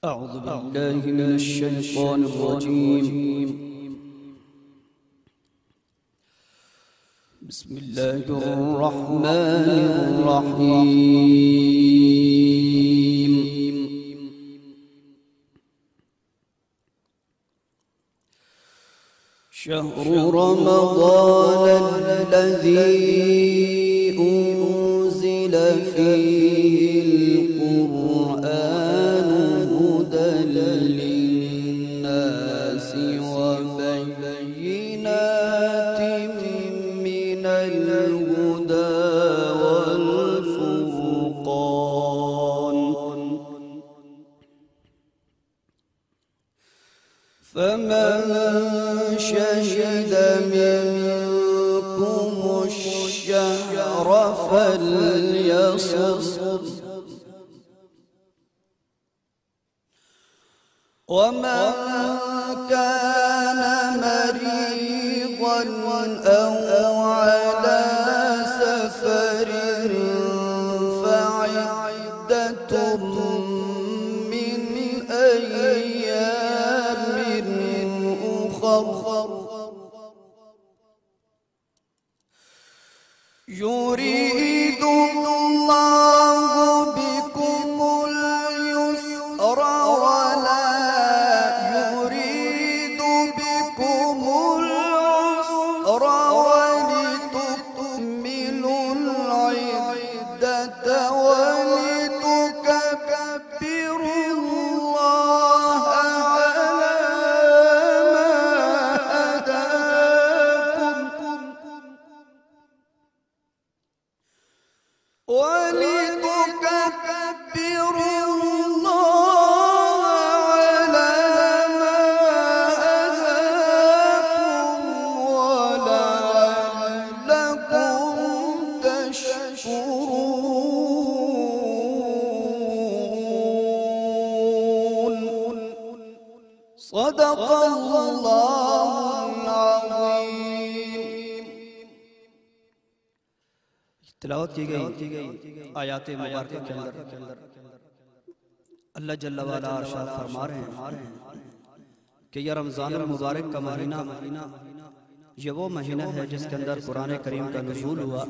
أعوذ بالله من الشيطان الرجيم. بسم الله الرحمن الرحيم. شهر رمضان الذي أنزل فيه القرآن هدى للناس وبينات من الهدى والفرقان، فمن شهد منكم الشهر فليصم، ومن كان مريضا أو على سفر فعدة من أيام أخر، يريد الله بكم اليسر ولا يريد بكم العسر، ولتكملوا العدة ولتكبروا الله على ما هداكم ولتكبروا الله على ما هداكم ولعلكم تشكرون. صدق الله العظيم. تلاوت کی گئی آیات مبارکہ کے اندر اللہ جل وعلا ارشاد فرما رہے ہیں کہ یہ رمضان المبارک کا مہینہ یہ وہ مہینہ ہے جس کے اندر قرآن کریم کا نزول ہوا،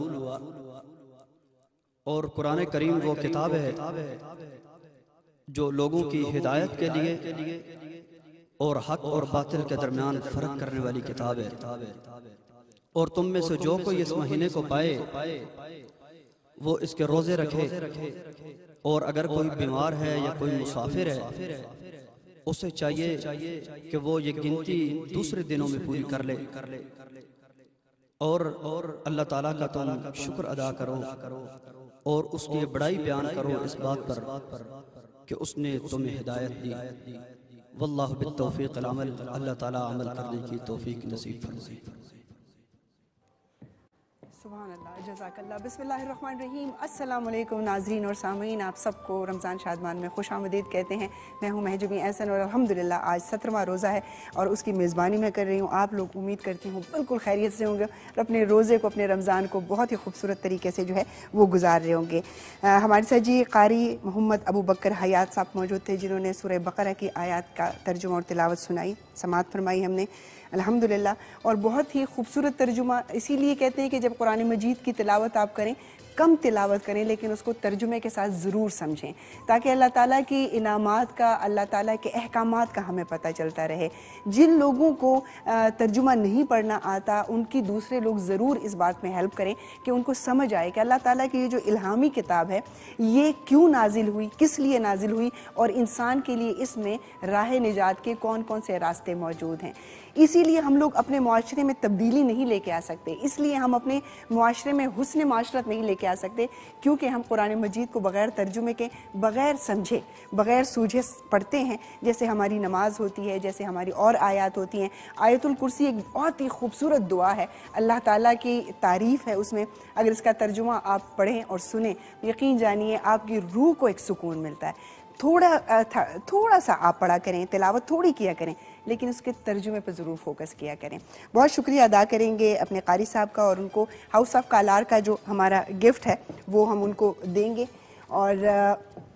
اور قرآن کریم وہ کتاب ہے جو لوگوں کی ہدایت کے لیے اور حق اور باطل کے درمیان فرق کرنے والی کتاب ہے، اور تم میں سے جو کوئی اس مہینے کو پائے وہ اس کے روزے رکھے، اور اگر کوئی بیمار ہے یا کوئی مسافر ہے اسے چاہیے کہ وہ یہ گنتی دوسرے دنوں میں پوری کر لے، اور اللہ تعالیٰ کا تم شکر ادا کرو اور اس کی بڑائی بیان کرو اس بات پر کہ اس نے تمہیں ہدایت دی. واللہ بالتوفیق العمل، اللہ تعالیٰ عمل کرنے کی توفیق نصیب فرمائے. سبحان اللہ، جزاک اللہ. بسم اللہ الرحمن الرحیم. السلام علیکم ناظرین اور سامعین، آپ سب کو رمضان شادمان میں خوش آمدید کہتے ہیں. میں ہوں مہجبین احسن اور الحمدللہ آج 17واں روزہ ہے اور اس کی میزبانی میں کر رہی ہوں. آپ لوگ امید کرتی ہوں بالکل خیریت سے ہوں گے اور اپنے روزے کو، اپنے رمضان کو بہت ہی خوبصورت طریقے سے جو ہے وہ گزار رہے ہوں گے. ہمارے ساتھ جی قاری محمد ابو بکر حیات صاحب موجود تھے جنہوں نے سورہ بقرہ کی آیات کا ترجمہ اور تلاوت سنائی، سماعت فرمائی ہم نے الحمدللہ، اور بہت ہی خوبصورت ترجمہ. اسی لیے کہتے ہیں کہ جب قرآن مجید کی تلاوت آپ کریں، کم تلاوت کریں لیکن اس کو ترجمے کے ساتھ ضرور سمجھیں تاکہ اللہ تعالیٰ کی انعامات کا، اللہ تعالیٰ کے احکامات کا ہمیں پتہ چلتا رہے. جن لوگوں کو ترجمہ نہیں پڑھنا آتا ان کی دوسرے لوگ ضرور اس بات میں ہیلپ کریں کہ ان کو سمجھ آئے کہ اللہ تعالیٰ کی یہ جو الہامی کتاب ہے یہ کیوں نازل ہوئی، کس لیے نازل ہوئی، اور انسان کے لیے اس میں راہ نجات کے کون کون سے راستے موجود ہیں. اسی لیے ہم لوگ اپنے معاشرے میں تبدیلی نہیں لے کے آ سکتے، اس لیے ہم اپنے معاشرے میں حسن معاشرت نہیں لے کے آ سکتے کیونکہ ہم قرآن مجید کو بغیر ترجمے کے، بغیر سمجھے، بغیر سوجھے پڑھتے ہیں. جیسے ہماری نماز ہوتی ہے، جیسے ہماری اور آیات ہوتی ہیں. آیت الکرسی ایک بہت ہی خوبصورت دعا ہے، اللہ تعالیٰ کی تعریف ہے اس میں. اگر اس کا ترجمہ آپ پڑھیں اور سنیں یقین جانیے آپ کی روح کو ایک سکون ملتا ہے. تھوڑا سا آپ پڑھا کریں، تلاوت تھوڑی کیا کریں لیکن اس کے ترجمے پر ضرور فوکس کیا کریں. بہت شکریہ ادا کریں گے اپنے قاری صاحب کا، اور ان کو ہاؤس آف کالار کا جو ہمارا گفٹ ہے وہ ہم ان کو دیں گے، اور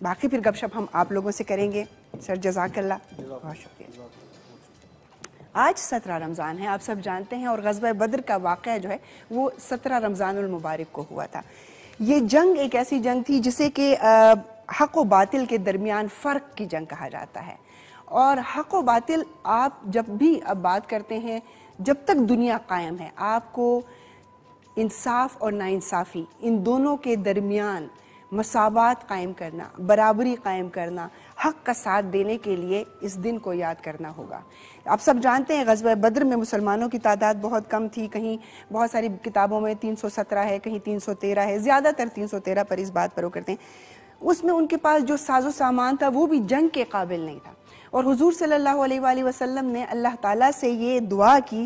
باقی پھر گپ شپ ہم آپ لوگوں سے کریں گے. سر جزاک اللہ، بہت شکریہ۔ آج 17 رمضان ہے، آپ سب جانتے ہیں، اور غزوہ بدر کا واقعہ جو ہے وہ 17 رمضان المبارک کو ہوا تھا۔ یہ جنگ ایک ایسی جنگ تھی جسے کہ حق و باطل کے درمیان فرق کی جنگ کہا جاتا ہے، اور حق و باطل آپ جب بھی اب بات کرتے ہیں، جب تک دنیا قائم ہے آپ کو انصاف اور ناانصافی ان دونوں کے درمیان مساوات قائم کرنا، برابری قائم کرنا، حق کا ساتھ دینے کے لیے اس دن کو یاد کرنا ہوگا۔ آپ سب جانتے ہیں غزوہ بدر میں مسلمانوں کی تعداد بہت کم تھی، کہیں بہت ساری کتابوں میں 317 ہے، کہیں 313 ہے، زیادہ تر 313 پر اس بات پر وہ کرتے ہیں۔ اس میں ان کے پاس جو ساز و سامان تھا وہ بھی جنگ کے قابل نہیں تھا، اور حضور صلی اللہ علیہ وآلہ وسلم نے اللہ تعالیٰ سے یہ دعا کی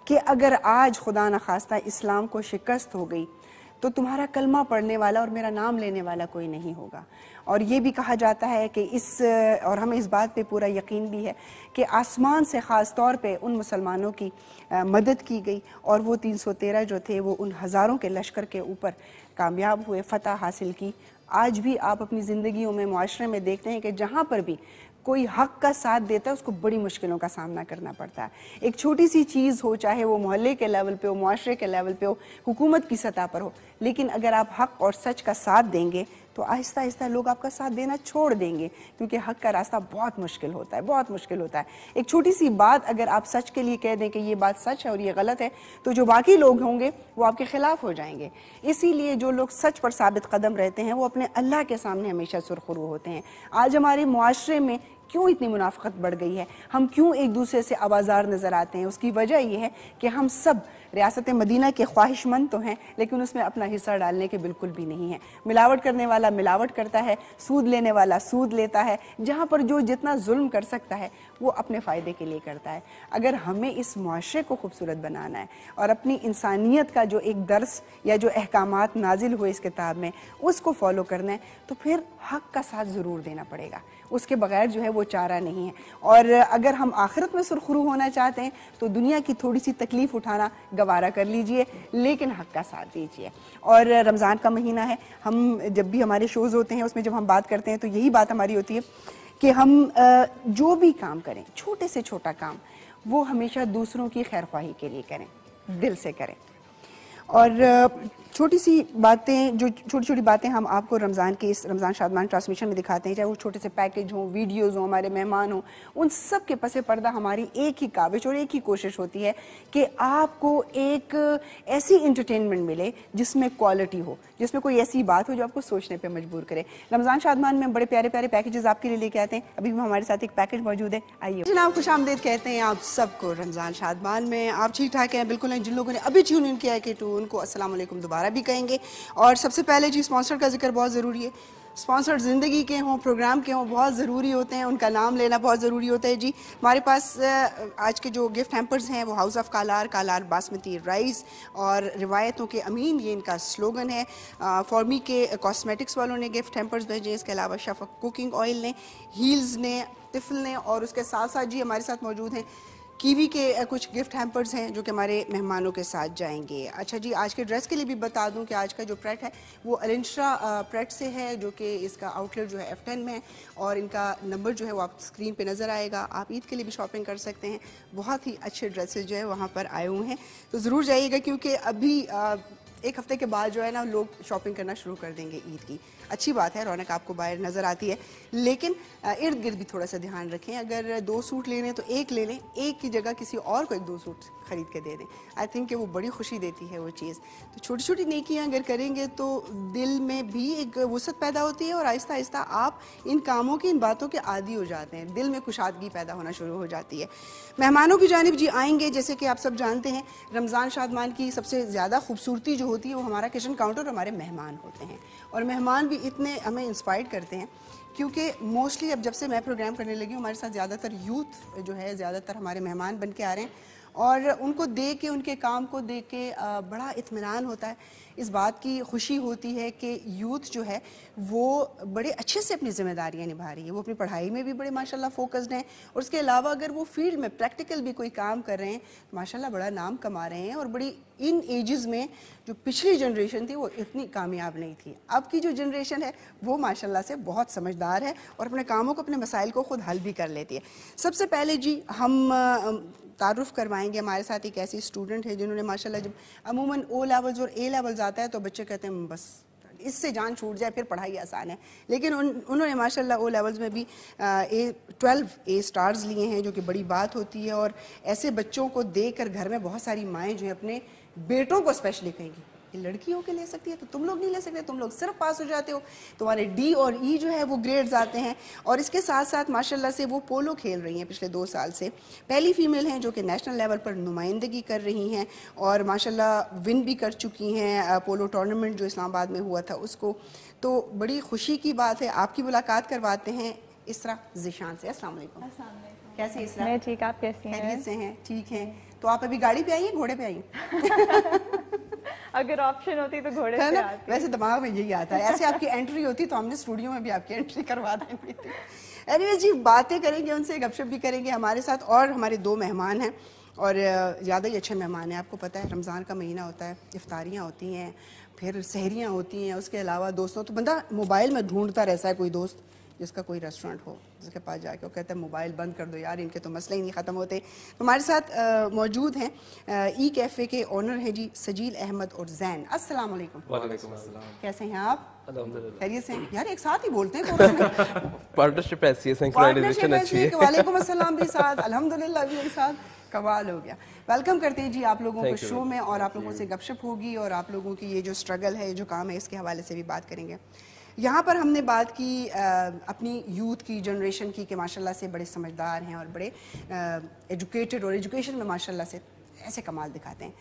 کہ اگر آج خدا نخواستہ اسلام کو شکست ہو گئی تو تمہارا کلمہ پڑھنے والا اور میرا نام لینے والا کوئی نہیں ہوگا۔ اور یہ بھی کہا جاتا ہے کہ اور ہمیں اس بات پہ پورا یقین بھی ہے کہ آسمان سے خاص طور پہ ان مسلمانوں کی مدد کی گئی، اور وہ 313 جو تھے وہ ان ہزاروں کے لشکر کے اوپر کامیاب ہوئے، فتح حاصل کی۔ آج بھی آپ اپنی زندگیوں میں، معاشرے میں دیکھتے ہیں کہ جہاں پر بھی کوئی حق کا ساتھ دیتا ہے اس کو بڑی مشکلوں کا سامنا کرنا پڑتا ہے۔ ایک چھوٹی سی چیز ہو، چاہے وہ محلے کے لیول پہ ہو، معاشرے کے لیول پہ ہو، حکومت کی سطح پر ہو، لیکن اگر آپ حق اور سچ کا ساتھ دیں گے تو آہستہ آہستہ لوگ آپ کا ساتھ دینا چھوڑ دیں گے، کیونکہ حق کا راستہ بہت مشکل ہوتا ہے، بہت مشکل ہوتا ہے۔ ایک چھوٹی سی بات اگر آپ سچ کے لیے کہہ دیں کہ یہ بات سچ ہے اور یہ غلط ہے، تو جو باقی لوگ ہوں گے وہ آپ کے خلاف ہو جائیں گے۔ اسی لیے جو لوگ سچ پر ثابت قدم رہتے ہیں وہ اپنے اللہ کے سامنے ہمیشہ سرخرو ہوتے ہیں۔ آج ہمارے معاشرے میں کیوں اتنی منافقت بڑھ گئی ہے، ہم کیوں ایک دوسرے سے آوازار نظر آتے ہیں؟ اس کی وجہ یہ ہے کہ ہم سب ریاست مدینہ کے خواہش مند تو ہیں، لیکن اس میں اپنا حصہ ڈالنے کے بالکل بھی نہیں ہے۔ ملاوٹ کرنے والا ملاوٹ کرتا ہے، سود لینے والا سود لیتا ہے، جہاں پر جو جتنا ظلم کر سکتا ہے وہ اپنے فائدے کے لیے کرتا ہے۔ اگر ہمیں اس معاشرے کو خوبصورت بنانا ہے اور اپنی انسانیت کا جو ایک درس یا جو احکامات نازل ہوئے اس کتاب میں اس کو فالو کرنا ہے، تو پھر حق کا ساتھ ضرور دینا پڑے گا، اس کے بغیر جو ہے وہ چارہ نہیں ہے۔ اور اگر ہم آخرت میں سرخرو ہونا چاہتے ہیں تو دنیا کی تھوڑی سی تکلیف اٹھانا گوارا کر لیجئے، لیکن حق کا ساتھ دیجئے۔ اور رمضان کا مہینہ ہے، ہم جب بھی ہمارے شوز ہوتے ہیں اس میں جب ہم بات کرتے ہیں تو یہی بات ہماری ہوتی ہے کہ ہم جو بھی کام کریں، چھوٹے سے چھوٹا کام، وہ ہمیشہ دوسروں کی خیر خواہی کے لیے کریں، دل سے کریں۔ اور چھوٹی سی باتیں، جو چھوٹی چھوٹی باتیں ہم آپ کو رمضان کے اس رمضان شادمان ٹرانسمیشن میں دکھاتے ہیں، چاہے وہ چھوٹے سے پیکج ہوں، ویڈیوز ہوں، ہمارے مہمان ہوں، ان سب کے پس پردہ ہماری ایک ہی کاوش اور ایک ہی کوشش ہوتی ہے کہ آپ کو ایک ایسی انٹرٹینمنٹ ملے جس میں کوالٹی ہو، جس میں کوئی ایسی بات ہو جو آپ کو سوچنے پہ مجبور کرے۔ رمضان شادمان میں بڑے پیارے پیارے پیکیجز آپ کے لیے لے کے آتے ہیں، ابھی بھی ہمارے ساتھ ایک پیکج موجود ہے، آئیے جناب خوش آمدید کہتے ہیں آپ سب کو رمضان شادمان میں۔ آپ ٹھیک ٹھاک ہیں؟ بالکل ہیں۔ جن لوگوں نے ابھی ٹیون ان کیا ہے کہ ان کو السلام علیکم دوبارہ بھی کہیں گے۔ اور سب سے پہلے جی اسپانسر کا ذکر بہت ضروری ہے، اسپانسر زندگی کے ہوں، پروگرام کے ہوں، بہت ضروری ہوتے ہیں، ان کا نام لینا بہت ضروری ہوتا ہے۔ جی ہمارے پاس آج کے جو گفٹ ہیمپرز ہیں وہ ہاؤس آف کالار، کالار باسمتی رائس اور روایتوں کے امین، یہ ان کا سلوگن ہے۔ فارمی کے کاسمیٹکس والوں نے گفٹ ہیمپرز بھیجے، اس کے علاوہ شفق کوکنگ آئل نے، ہیلز نے، ٹفل نے، اور اس کے ساتھ ساتھ جی ہمارے ساتھ موجود ہیں کیوی کے کچھ گفٹ ہیمپرز ہیں جو کہ ہمارے مہمانوں کے ساتھ جائیں گے۔ اچھا جی آج کے ڈریس کے لیے بھی بتا دوں کہ آج کا جو پریٹ ہے وہ النشرا پریٹ سے ہے، جو کہ اس کا آؤٹ لیٹ جو ہے F10 میں ہے، اور ان کا نمبر جو ہے وہ آپ اسکرین پہ نظر آئے گا۔ آپ عید کے لیے بھی شاپنگ کر سکتے ہیں، بہت ہی اچھے ڈریسز جو ہے وہاں پر آئے ہوئے ہیں، تو ضرور جائیے گا، کیونکہ ابھی ایک ہفتے کے بعد جو ہے نا لوگ شاپنگ کرنا شروع کر دیں گے عید کی۔ اچھی بات ہے، رونق آپ کو باہر نظر آتی ہے، لیکن ارد گرد بھی تھوڑا سا دھیان رکھیں۔ اگر 2 سوٹ لینے تو ایک لے لیں، ایک کی جگہ کسی اور کو 1-2 سوٹ خرید کے دے دیں۔ آئی تھنک کہ وہ بڑی خوشی دیتی ہے وہ چیز۔ تو چھوٹی چھوٹی نیکیاں اگر کریں گے تو دل میں بھی ایک وسعت پیدا ہوتی ہے، اور آہستہ آہستہ آپ ان کاموں کی، ان باتوں کے عادی ہو جاتے ہیں، دل میں کشادگی پیدا ہونا شروع ہو جاتی ہے۔ مہمانوں کی جانب جی آئیں گے، جیسے کہ آپ سب جانتے ہیں رمضان شادمان کی سب سے زیادہ خوبصورتی جو ہوتی ہے وہ ہمارا کچن کاؤنٹر اور ہمارے مہمان ہوتے ہیں، اور مہمان بھی اتنے ہمیں انسپائر کرتے ہیں، کیونکہ موسٹلی اب جب سے میں پروگرام کرنے لگی ہوں ہمارے ساتھ زیادہ تر یوتھ جو ہے زیادہ تر ہمارے مہمان بن کے آ رہے ہیں، اور ان کو دیکھ کے، ان کے کام کو دیکھ کے بڑا اطمینان ہوتا ہے۔ اس بات کی خوشی ہوتی ہے کہ یوتھ جو ہے وہ بڑے اچھے سے اپنی ذمہ داریاں نبھا رہی ہے. وہ اپنی پڑھائی میں بھی بڑے ماشاءاللہ فوکسڈ ہیں, اور اس کے علاوہ اگر وہ فیلڈ میں پریکٹیکل بھی کوئی کام کر رہے ہیں تو ماشاءاللہ بڑا نام کما رہے ہیں. اور بڑی ان ایجز میں جو پچھلی جنریشن تھی وہ اتنی کامیاب نہیں تھی. اب کی جو جنریشن ہے وہ ماشاءاللہ سے بہت سمجھدار ہے اور اپنے کاموں کو, اپنے مسائل کو خود حل بھی کر لیتی ہے. سب سے پہلے جی ہم تعارف کروائیں گے, ہمارے ساتھ ایک ایسی اسٹوڈنٹ ہے جنہوں نے ماشاءاللہ جب عموماً او لیولز اور اے لیولز آتا ہے تو بچے کہتے ہیں بس اس سے جان چھوٹ جائے پھر پڑھائی آسان ہے, لیکن انہوں نے ماشاءاللہ او لیولز میں بھی 12 اے سٹارز لیے ہیں جو کہ بڑی بات ہوتی ہے. اور ایسے بچوں کو دیکھ کر گھر میں بہت ساری مائیں جو ہیں اپنے بیٹوں کو اسپیشلی کہیں گی یہ لڑکیوں کے لے سکتی ہے تو تم لوگ نہیں لے سکتے, تم لوگ صرف پاس ہو جاتے ہو, تمہارے ڈی اور ای جو ہے وہ گریڈز آتے ہیں. اور اس کے ساتھ ساتھ ماشاءاللہ سے وہ پولو کھیل رہی ہیں پچھلے 2 سال سے. پہلی فیمیل ہیں جو کہ نیشنل لیول پر نمائندگی کر رہی ہیں اور ماشاءاللہ ون بھی کر چکی ہیں پولو ٹورنامنٹ جو اسلام آباد میں ہوا تھا اس کو. تو بڑی خوشی کی بات ہے, آپ کی ملاقات کرواتے ہیں اسرا ذیشان سے. السلام علیکم. السلام علیکم. کیسے ہیں اسرا؟ میں ٹھیک, آپ کیسی ہیں؟ خیریت سے ہیں؟ ٹھیک ہیں. تو آپ ابھی گاڑی پہ آئی ہیں گھوڑے پہ آئی ہیں؟ اگر آپشن ہوتی تو گھوڑے سے آتی. ویسے دماغ میں یہی آتا ہے, ایسے آپ کی انٹری ہوتی تو ہم نے اسٹوڈیو میں بھی آپ کی انٹری کروا دیں گے. اینیوے جی باتیں کریں گے ان سے, گپ شپ بھی کریں گے. ہمارے ساتھ اور ہمارے 2 مہمان ہیں اور زیادہ ہی اچھے مہمان ہیں. آپ کو پتہ ہے رمضان کا مہینہ ہوتا ہے, افطاریاں ہوتی ہیں, پھر سحریاں ہوتی ہیں, اس کے علاوہ دوستوں تو بندہ موبائل میں ڈھونڈتا رہتا ہے کوئی دوست جس کا کوئی ریسٹورنٹ ہو جس کے پاس جا کے وہ کہتا ہے موبائل بند کر دو یار, ان کے تو مسئلے ہی نہیں ختم ہوتے. ہمارے ساتھ موجود ہیں ای کیفے کے آنر ہیں جی سجیل احمد اور زین. السلام علیکم. وعلیکم السلام. کیسے ہیں آپ؟ الحمدللہ. خیریت سے ہیں یار؟ ایک ساتھ ہی بولتے ہیں کورس میں. پارٹنرشپ ایسی ہے, سنکرونائزیشن اچھی ہے. وعلیکم السلام بھی ساتھ, الحمدللہ بھی ایک ساتھ, کمال ہو گیا. ویلکم کرتے ہیں جی آپ لوگوں کو شو میں, اور آپ لوگوں سے گپ شپ ہوگی اور آپ لوگوں کی یہ جو اسٹرگل ہے, جو کام ہے, اس کے حوالے سے بھی بات کریں گے. یہاں پر ہم نے بات کی اپنی یوتھ کی جنریشن کی کہ ماشاءاللہ سے بڑے سمجھدار ہیں اور بڑے ایجوکیٹڈ, اور ایجوکیشن میں ماشاءاللہ سے ایسے کمال دکھاتے ہیں.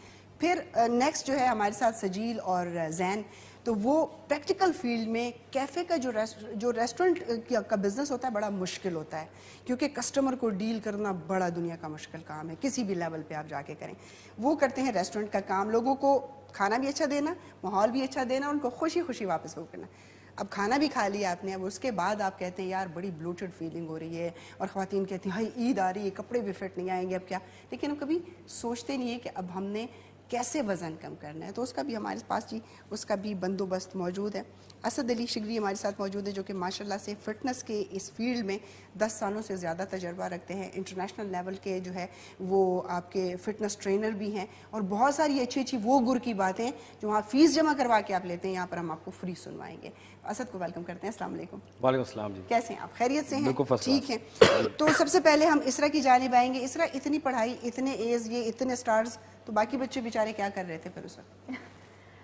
پھر نیکسٹ جو ہے ہمارے ساتھ سجیل اور زین, تو وہ پریکٹیکل فیلڈ میں کیفے کا جو ریسٹورنٹ کا بزنس ہوتا ہے بڑا مشکل ہوتا ہے, کیونکہ کسٹمر کو ڈیل کرنا بڑا دنیا کا مشکل کام ہے, کسی بھی لیول پہ آپ جا کے کریں. وہ کرتے ہیں ریسٹورنٹ کا کام, لوگوں کو کھانا بھی اچھا دینا, ماحول بھی اچھا دینا, ان کو خوشی خوشی واپس وہ کرنا. اب کھانا بھی کھا لیا آپ نے, اب اس کے بعد آپ کہتے ہیں یار بڑی بلوٹڈ فیلنگ ہو رہی ہے, اور خواتین کہتی ہیں ہائی عید آ رہی ہے, کپڑے بھی فٹ نہیں آئیں گے, اب کیا. لیکن ہم کبھی سوچتے نہیں ہیں کہ اب ہم نے کیسے وزن کم کرنا ہے, تو اس کا بھی ہمارے پاس جی اس کا بھی بندوبست موجود ہے. اسد علی شگری ہمارے ساتھ موجود ہے جو کہ ماشاءاللہ سے فٹنس کے اس فیلڈ میں 10 سالوں سے زیادہ تجربہ رکھتے ہیں. انٹرنیشنل لیول کے جو ہے وہ آپ کے فٹنس ٹرینر بھی ہیں, اور بہت ساری اچھی اچھی وہ گر کی باتیں جو وہاں فیس جمع کروا کے آپ لیتے ہیں, یہاں پر ہم آپ کو فری سنوائیں گے. اسد کو ویلکم کرتے ہیں. السلام علیکم. وعلیکم السلام جی. کیسے ہیں آپ؟ خیریت سے ہیں؟ بالکل ٹھیک ہیں. تو سب سے پہلے ہم اسرا کی جانب آئیں گے. اسرا, اتنی پڑھائی, اتنے ایز, یہ اتنے سٹارز, تو باقی بچے بیچارے کیا کر رہے تھے پھر اس وقت؟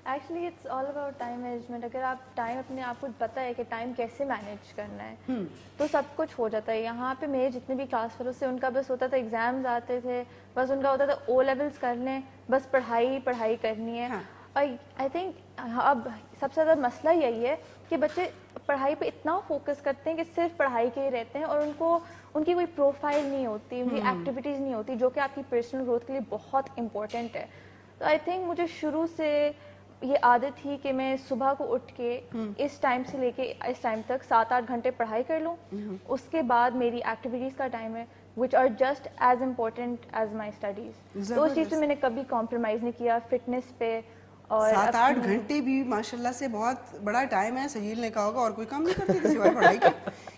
Actually it's all about time management. اگر آپ ٹائم اپنے آپ کو پتہ ہے کہ ٹائم کیسے مینیج کرنا ہے تو سب کچھ ہو جاتا ہے. یہاں پہ میرے جتنے بھی کلاس فیلوز تھے ان کا بس ہوتا تھا ایگزامز آتے تھے, بس ان کا ہوتا تھا او لیولس کرنے, بس پڑھائی کرنی ہے. اور آئی تھنک اب سب سے زیادہ مسئلہ یہی ہے کہ بچے پڑھائی پہ اتنا فوکس کرتے ہیں کہ صرف پڑھائی کے ہی رہتے ہیں, اور ان کی کوئی پروفائل نہیں ہوتی, ان کی ایکٹیویٹیز نہیں ہوتی جو کہ آپ کی پرسنل گروتھ کے لیے بہت امپورٹنٹ ہے. تو آئی تھنک مجھے شروع سے یہ عادت تھی کہ میں صبح کو اٹھ کے اس ٹائم سے لے کے اس ٹائم تک 7-8 گھنٹے پڑھائی کر لوں. اس کے بعد میری ایکٹیویٹیز کا ٹائم ہے which are just as important as my studies. تو اس چیز پہ میں نے کبھی کمپرومائز نہیں کیا, فٹنس پہ. اور 7-8 گھنٹے بھی ماشاءاللہ سے بہت بڑا ٹائم ہے. سجیل نے کہا ہوگا اور کوئی کام نہیں کرتی تھی سوائے پڑھائی کا,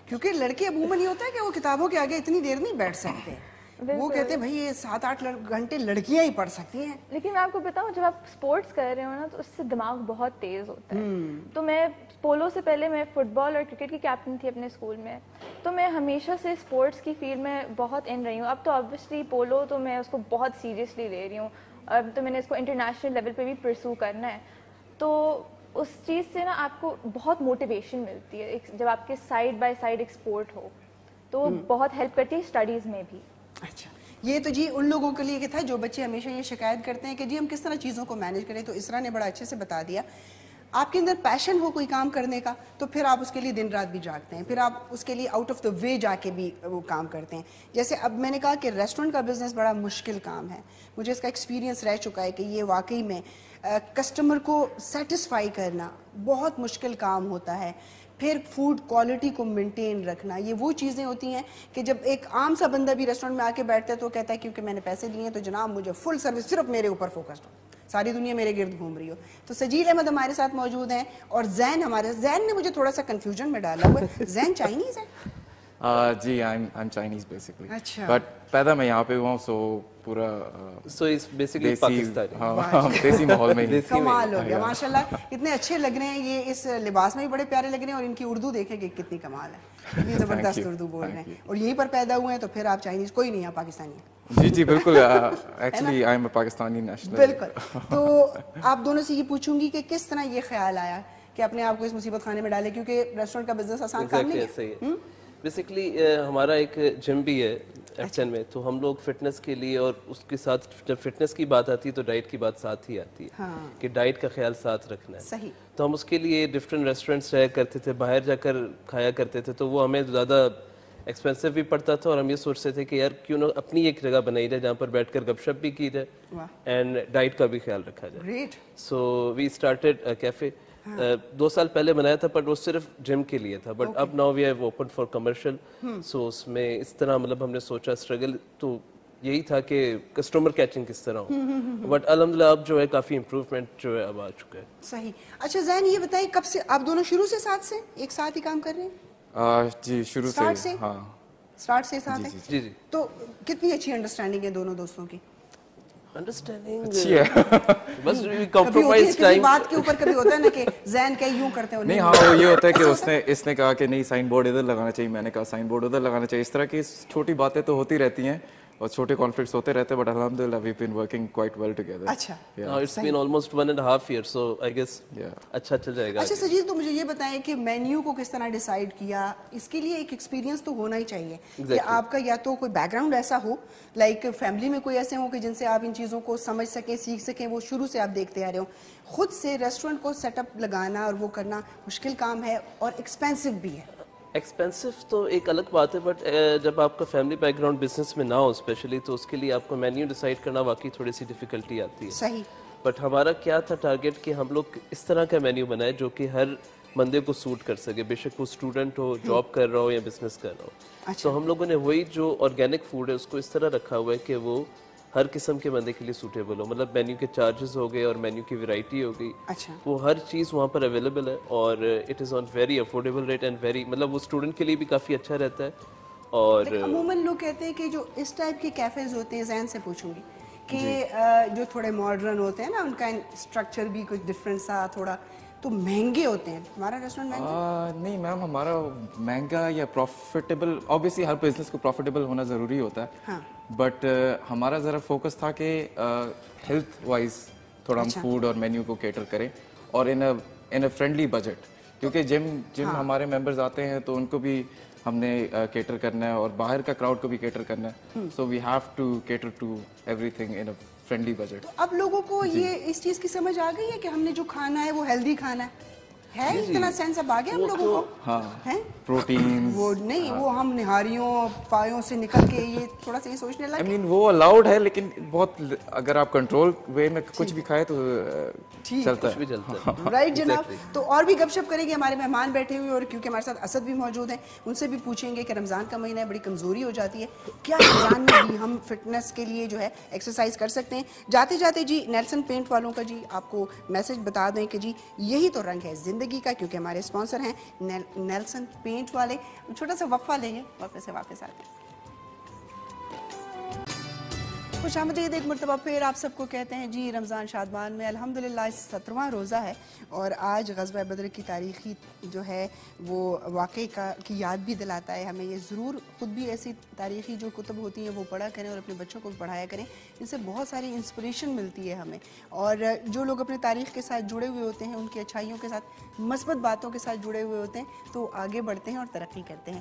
کیونکہ لڑکے عموماً یہ ہوتا ہے کہ وہ کتابوں کے آگے اتنی دیر نہیں بیٹھ سکتے. وہ کہتے ہیں بھائی یہ 7-8 گھنٹے لڑکیاں ہی پڑھ سکتی ہیں. لیکن میں آپ کو بتاؤں, جب آپ اسپورٹس کر رہے ہو نا تو اس سے دماغ بہت تیز ہوتا ہے. تو میں پولو سے پہلے میں فٹ بال اور کرکٹ کی کیپٹن تھی اپنے اسکول میں, تو میں ہمیشہ سے اسپورٹس کی فیلڈ میں بہت ان رہی ہوں. اب تو آبویسلی پولو تو میں اس کو بہت سیریسلی لے رہی ہوں, اب تو میں نے اس کو انٹرنیشنل لیول پہ بھی پرسو کرنا ہے. تو اس چیز سے نا آپ کو بہت موٹیویشن ملتی ہے جب آپ کے سائڈ بائی سائڈ ایک اسپورٹ ہو, تو بہت ہیلپ کرتی ہے اسٹڈیز میں بھی. اچھا, یہ تو جی ان لوگوں کے لیے تھا جو بچے ہمیشہ یہ شکایت کرتے ہیں کہ جی ہم کس طرح چیزوں کو مینیج کریں. تو اسرا نے بڑا اچھے سے بتا دیا. آپ کے اندر پیشن ہو کوئی کام کرنے کا تو پھر آپ اس کے لیے دن رات بھی جاگتے ہیں, پھر آپ اس کے لیے آؤٹ آف دا وے جا کے بھی وہ کام کرتے ہیں. جیسے اب میں نے کہا کہ ریسٹورنٹ کا بزنس بڑا مشکل کام ہے, مجھے اس کا ایکسپیرینس رہ چکا ہے کہ یہ واقعی میں کسٹمر کو سیٹسفائی کرنا بہت مشکل کام ہوتا ہے. پھر فوڈ کوالٹی کو مینٹین رکھنا, یہ وہ چیزیں ہوتی ہیں کہ جب ایک عام سا بندہ بھی ریسٹورنٹ میں آ کے بیٹھتا ہے تو کہتا ہے کیونکہ میں نے پیسے دیے ہیں تو جناب مجھے فل سروس, صرف میرے اوپر فوکسڈ ہو, ساری دنیا میرے گرد گھوم رہی ہو. تو سجیل احمد ہمارے ساتھ موجود ہیں, اور زین زین نے مجھے تھوڑا سا کنفیوژن میں ڈالا ہوا ہے. زین چائنیز ہے؟ جی I'm Chinese basically. اچھا. But پیدا میں یہاں پہ ہوا ہوں, سو پورا So it's basically Pakistani. ہاں دیسی ماحول میں ہی. کمال ہو گیا ماشاء اللہ, اتنے اچھے لگ رہے ہیں, یہ اس لباس میں بھی بڑے پیارے لگ رہے ہیں, اور ان کی اردو دیکھیں کہ کتنی کمال ہے, اتنی زبردست اردو بول رہے ہیں, اور یہیں پر پیدا ہوئے ہیں تو پھر آپ چائنیز کوئی نہیں ہے, پاکستانی ہیں. جی بالکل, actually I am a Pakistani national. بالکل. تو آپ دونوں سے یہ پوچھوں گی کہ کس طرح یہ خیال آیا کہ اپنے آپ کو اس مصیبت خانے میں ڈالے, کیونکہ ریسٹورنٹ کا بزنس آسان کام نہیں ہے. بیسیکلی ہمارا ایک جم بھی ہے ایفٹن میں, تو ہم لوگ فٹنس کے لیے, اور اس کے ساتھ جب فٹنس کی بات آتی ہے تو ڈائٹ کی بات ساتھ ہی آتی ہے کہ ڈائٹ کا خیال ساتھ رکھنا ہے. صحیح. تو ہم اس کے لیے ڈفرینٹ ریسٹورینٹس جایا کرتے تھے, باہر جا کر کھایا کرتے تھے, تو وہ ہمیں زیادہ ایکسپینسو بھی پڑتا تھا, اور ہم یہ سوچتے تھے کہ یار کیوں نہ اپنی ایک جگہ بنائی جائے جہاں پر بیٹھ کر گپ شپ بھی کی جائے اینڈ ڈائٹ کا بھی خیال رکھا جائے. Great. So we started cafe. 2 سال پہلے بنایا تھا, بٹ وہ صرف جم کے لیے تھا, بٹ اب now we have open for commercial. So اس میں اس طرح مطلب ہم نے سوچا اسٹرگل تو یہی تھا کہ کسٹمر کیچنگ کس طرح ہو, بٹ الحمدللہ اب جو ہے کافی امپروومنٹ جو ہے اب آ چکا ہے. صحیح. اچھا زین یہ بتائیں کب سے آپ دونوں شروع سے ساتھ سے ایک ساتھ ہی کام کر رہے ہیں؟ جی شروع سے. ہاں اسٹارٹ سے ساتھ ہیں. جی جی. تو کتنی اچھی انڈرسٹینڈنگ ہے دونوں دوستوں کی؟ انڈرسٹینڈنگ اچھی ہے, بس کمپرومائز ٹائم بات کے اوپر کبھی ہوتا ہے نا کہ زین کہ یوں کرتے ہو. نہیں ہاں وہ یہ ہوتا ہے کہ اس نے کہا کہ نہیں سائن بورڈ ادھر لگانا چاہیے, میں نے کہا سائن بورڈ ادھر لگانا چاہیے. اس طرح کی چھوٹی باتیں تو ہوتی رہتی ہیں اور چھوٹے کانفلکٹس ہوتے رہتے ہیں, بٹ الحمدللہ we been working quite well together. اچھا. It's been almost 1.5 years, so I guess اچھا چل جائے گا. اچھا سجید تو مجھے یہ بتائیں کہ مینیو کو کس طرح ڈیسائیڈ کیا, اس کے لیے ایک ایکسپیرینس تو ہونا ہی چاہیے کہ آپ کا یا تو کوئی بیک گراؤنڈ ایسا ہو, لائک فیملی میں کوئی ایسے ہوں کہ جن سے آپ ان چیزوں کو سمجھ سکیں, سیکھ سکیں, وہ شروع سے آپ دیکھتے آ رہے ہوں. خود سے ریسٹورنٹ کو سیٹ اپ لگانا اور وہ کرنا مشکل کام ہے اور ایکسپینسو بھی ہے. ایکسپینسو تو ایک الگ بات ہے, بٹ جب آپ کا فیملی بیک گراؤنڈ بزنس میں نہ ہو اسپیشلی, تو اس کے لیے آپ کو مینیو ڈیسائیڈ کرنا واقعی تھوڑی سی ڈیفیکلٹی آتی ہے. صحیح. بٹ ہمارا کیا تھا ٹارگیٹ کہ ہم لوگ اس طرح کا مینیو بنائے جو کہ ہر بندے کو سوٹ کر سکے, بے شک وہ اسٹوڈنٹ ہو, جاب کر رہا ہو یا بزنس کر رہا ہو. تو ہم لوگوں نے وہی جو آرگینک فوڈ ہے اس کو اس طرح رکھا ہوا ہے کہ وہ ہر قسم کے بندے کے لیے سوٹیبل ہو. مطلب مینیو کے چارجز ہو گئے اور مینیو کی ویرائٹی ہو گئی, وہ ہر چیز وہاں پر اویلیبل ہے, اور it is on very affordable rate and very مطلب وہ اسٹوڈنٹ کے لیے بھی کافی اچھا رہتا ہے. اور عموماً لوگ کہتے ہیں کہ جو اس ٹائپ کے کیفیز ہوتے ہیں, زین سے پوچھوں گی کہ جو تھوڑے ماڈرن ہوتے ہیں نا, ان کا اسٹرکچر بھی کچھ ڈفرینٹ سا تھوڑا, تو مہنگے ہوتے ہیں. ہمارا ریسٹورنٹ مہنگا نہیں میم, ہمارا مہنگا یا پروفیٹیبل, اوبیسلی ہر بزنس کو پروفیٹیبل ہونا ضروری ہوتا ہے, بٹ ہمارا ذرا فوکس تھا کہ ہیلتھ وائز تھوڑا ہم فوڈ اور مینیو کو کیٹر کریں, اور ان اے فرینڈلی بجٹ, کیونکہ جم ہمارے ممبرز آتے ہیں تو ان کو بھی ہم نے کیٹر کرنا ہے اور باہر کا کراؤڈ کو بھی کیٹر کرنا ہے. So we have to cater to everything in a friendly budget. تو اب لوگوں کو یہ اس چیز کی سمجھ آ گئی ہے کہ ہم نے جو کھانا ہے وہ ہیلدی کھانا ہے اتنا سینس اب آ گیا ہم لوگوں کو. ہاں پروٹین وہ نہیں, وہ ہم نہاریوں پایوں سے نکل کے یہ تھوڑا سا یہ سوچنے لگے. آئی مین وہ الاؤڈ ہے, لیکن بہت اگر آپ کنٹرول وے میں کچھ بھی کھائے تو چلتا ہے. رائٹ جناب. تو اور بھی گپ شپ کریں گے, ہمارے مہمان بیٹھے ہوئے, اور کیونکہ ہمارے ساتھ اسد بھی موجود ہیں, ان سے بھی پوچھیں گے کہ رمضان کا مہینہ ہے, بڑی کمزوری ہو جاتی ہے, کیا رمضان میں بھی ہم فٹنس کے لیے جو ہے ایکسرسائز کر سکتے ہیں. جاتے جاتے جی نیلسن پینٹ والوں کا جی آپ کو میسج بتا دیں کہ جی یہی تو رنگ ہے زندگی کا, کیونکہ ہمارے اسپانسر ہیں نیلسن پینٹ والے. چھوٹا سا وقفہ لیں گے, وقفے سے واپس آتے ہیں. خوش آمدید ایک مرتبہ پھر آپ سب کو کہتے ہیں جی رمضان شادمان میں الحمدللہ 17واں روزہ ہے, اور آج غزوہ بدر کی تاریخی جو ہے وہ واقعے کی یاد بھی دلاتا ہے ہمیں. یہ ضرور خود بھی ایسی تاریخی جو کتب ہوتی ہیں وہ پڑھا کریں اور اپنے بچوں کو بھی پڑھایا کریں, ان سے بہت ساری انسپریشن ملتی ہے ہمیں. اور جو لوگ اپنے تاریخ کے ساتھ جڑے ہوئے ہوتے ہیں, ان کی اچھائیوں کے ساتھ مثبت باتوں کے ساتھ جڑے ہوئے ہوتے ہیں, تو آگے بڑھتے ہیں اور ترقی کرتے ہیں.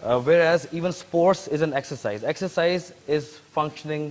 whereas even sports is an exercise. Exercise is functioning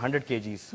100 kgs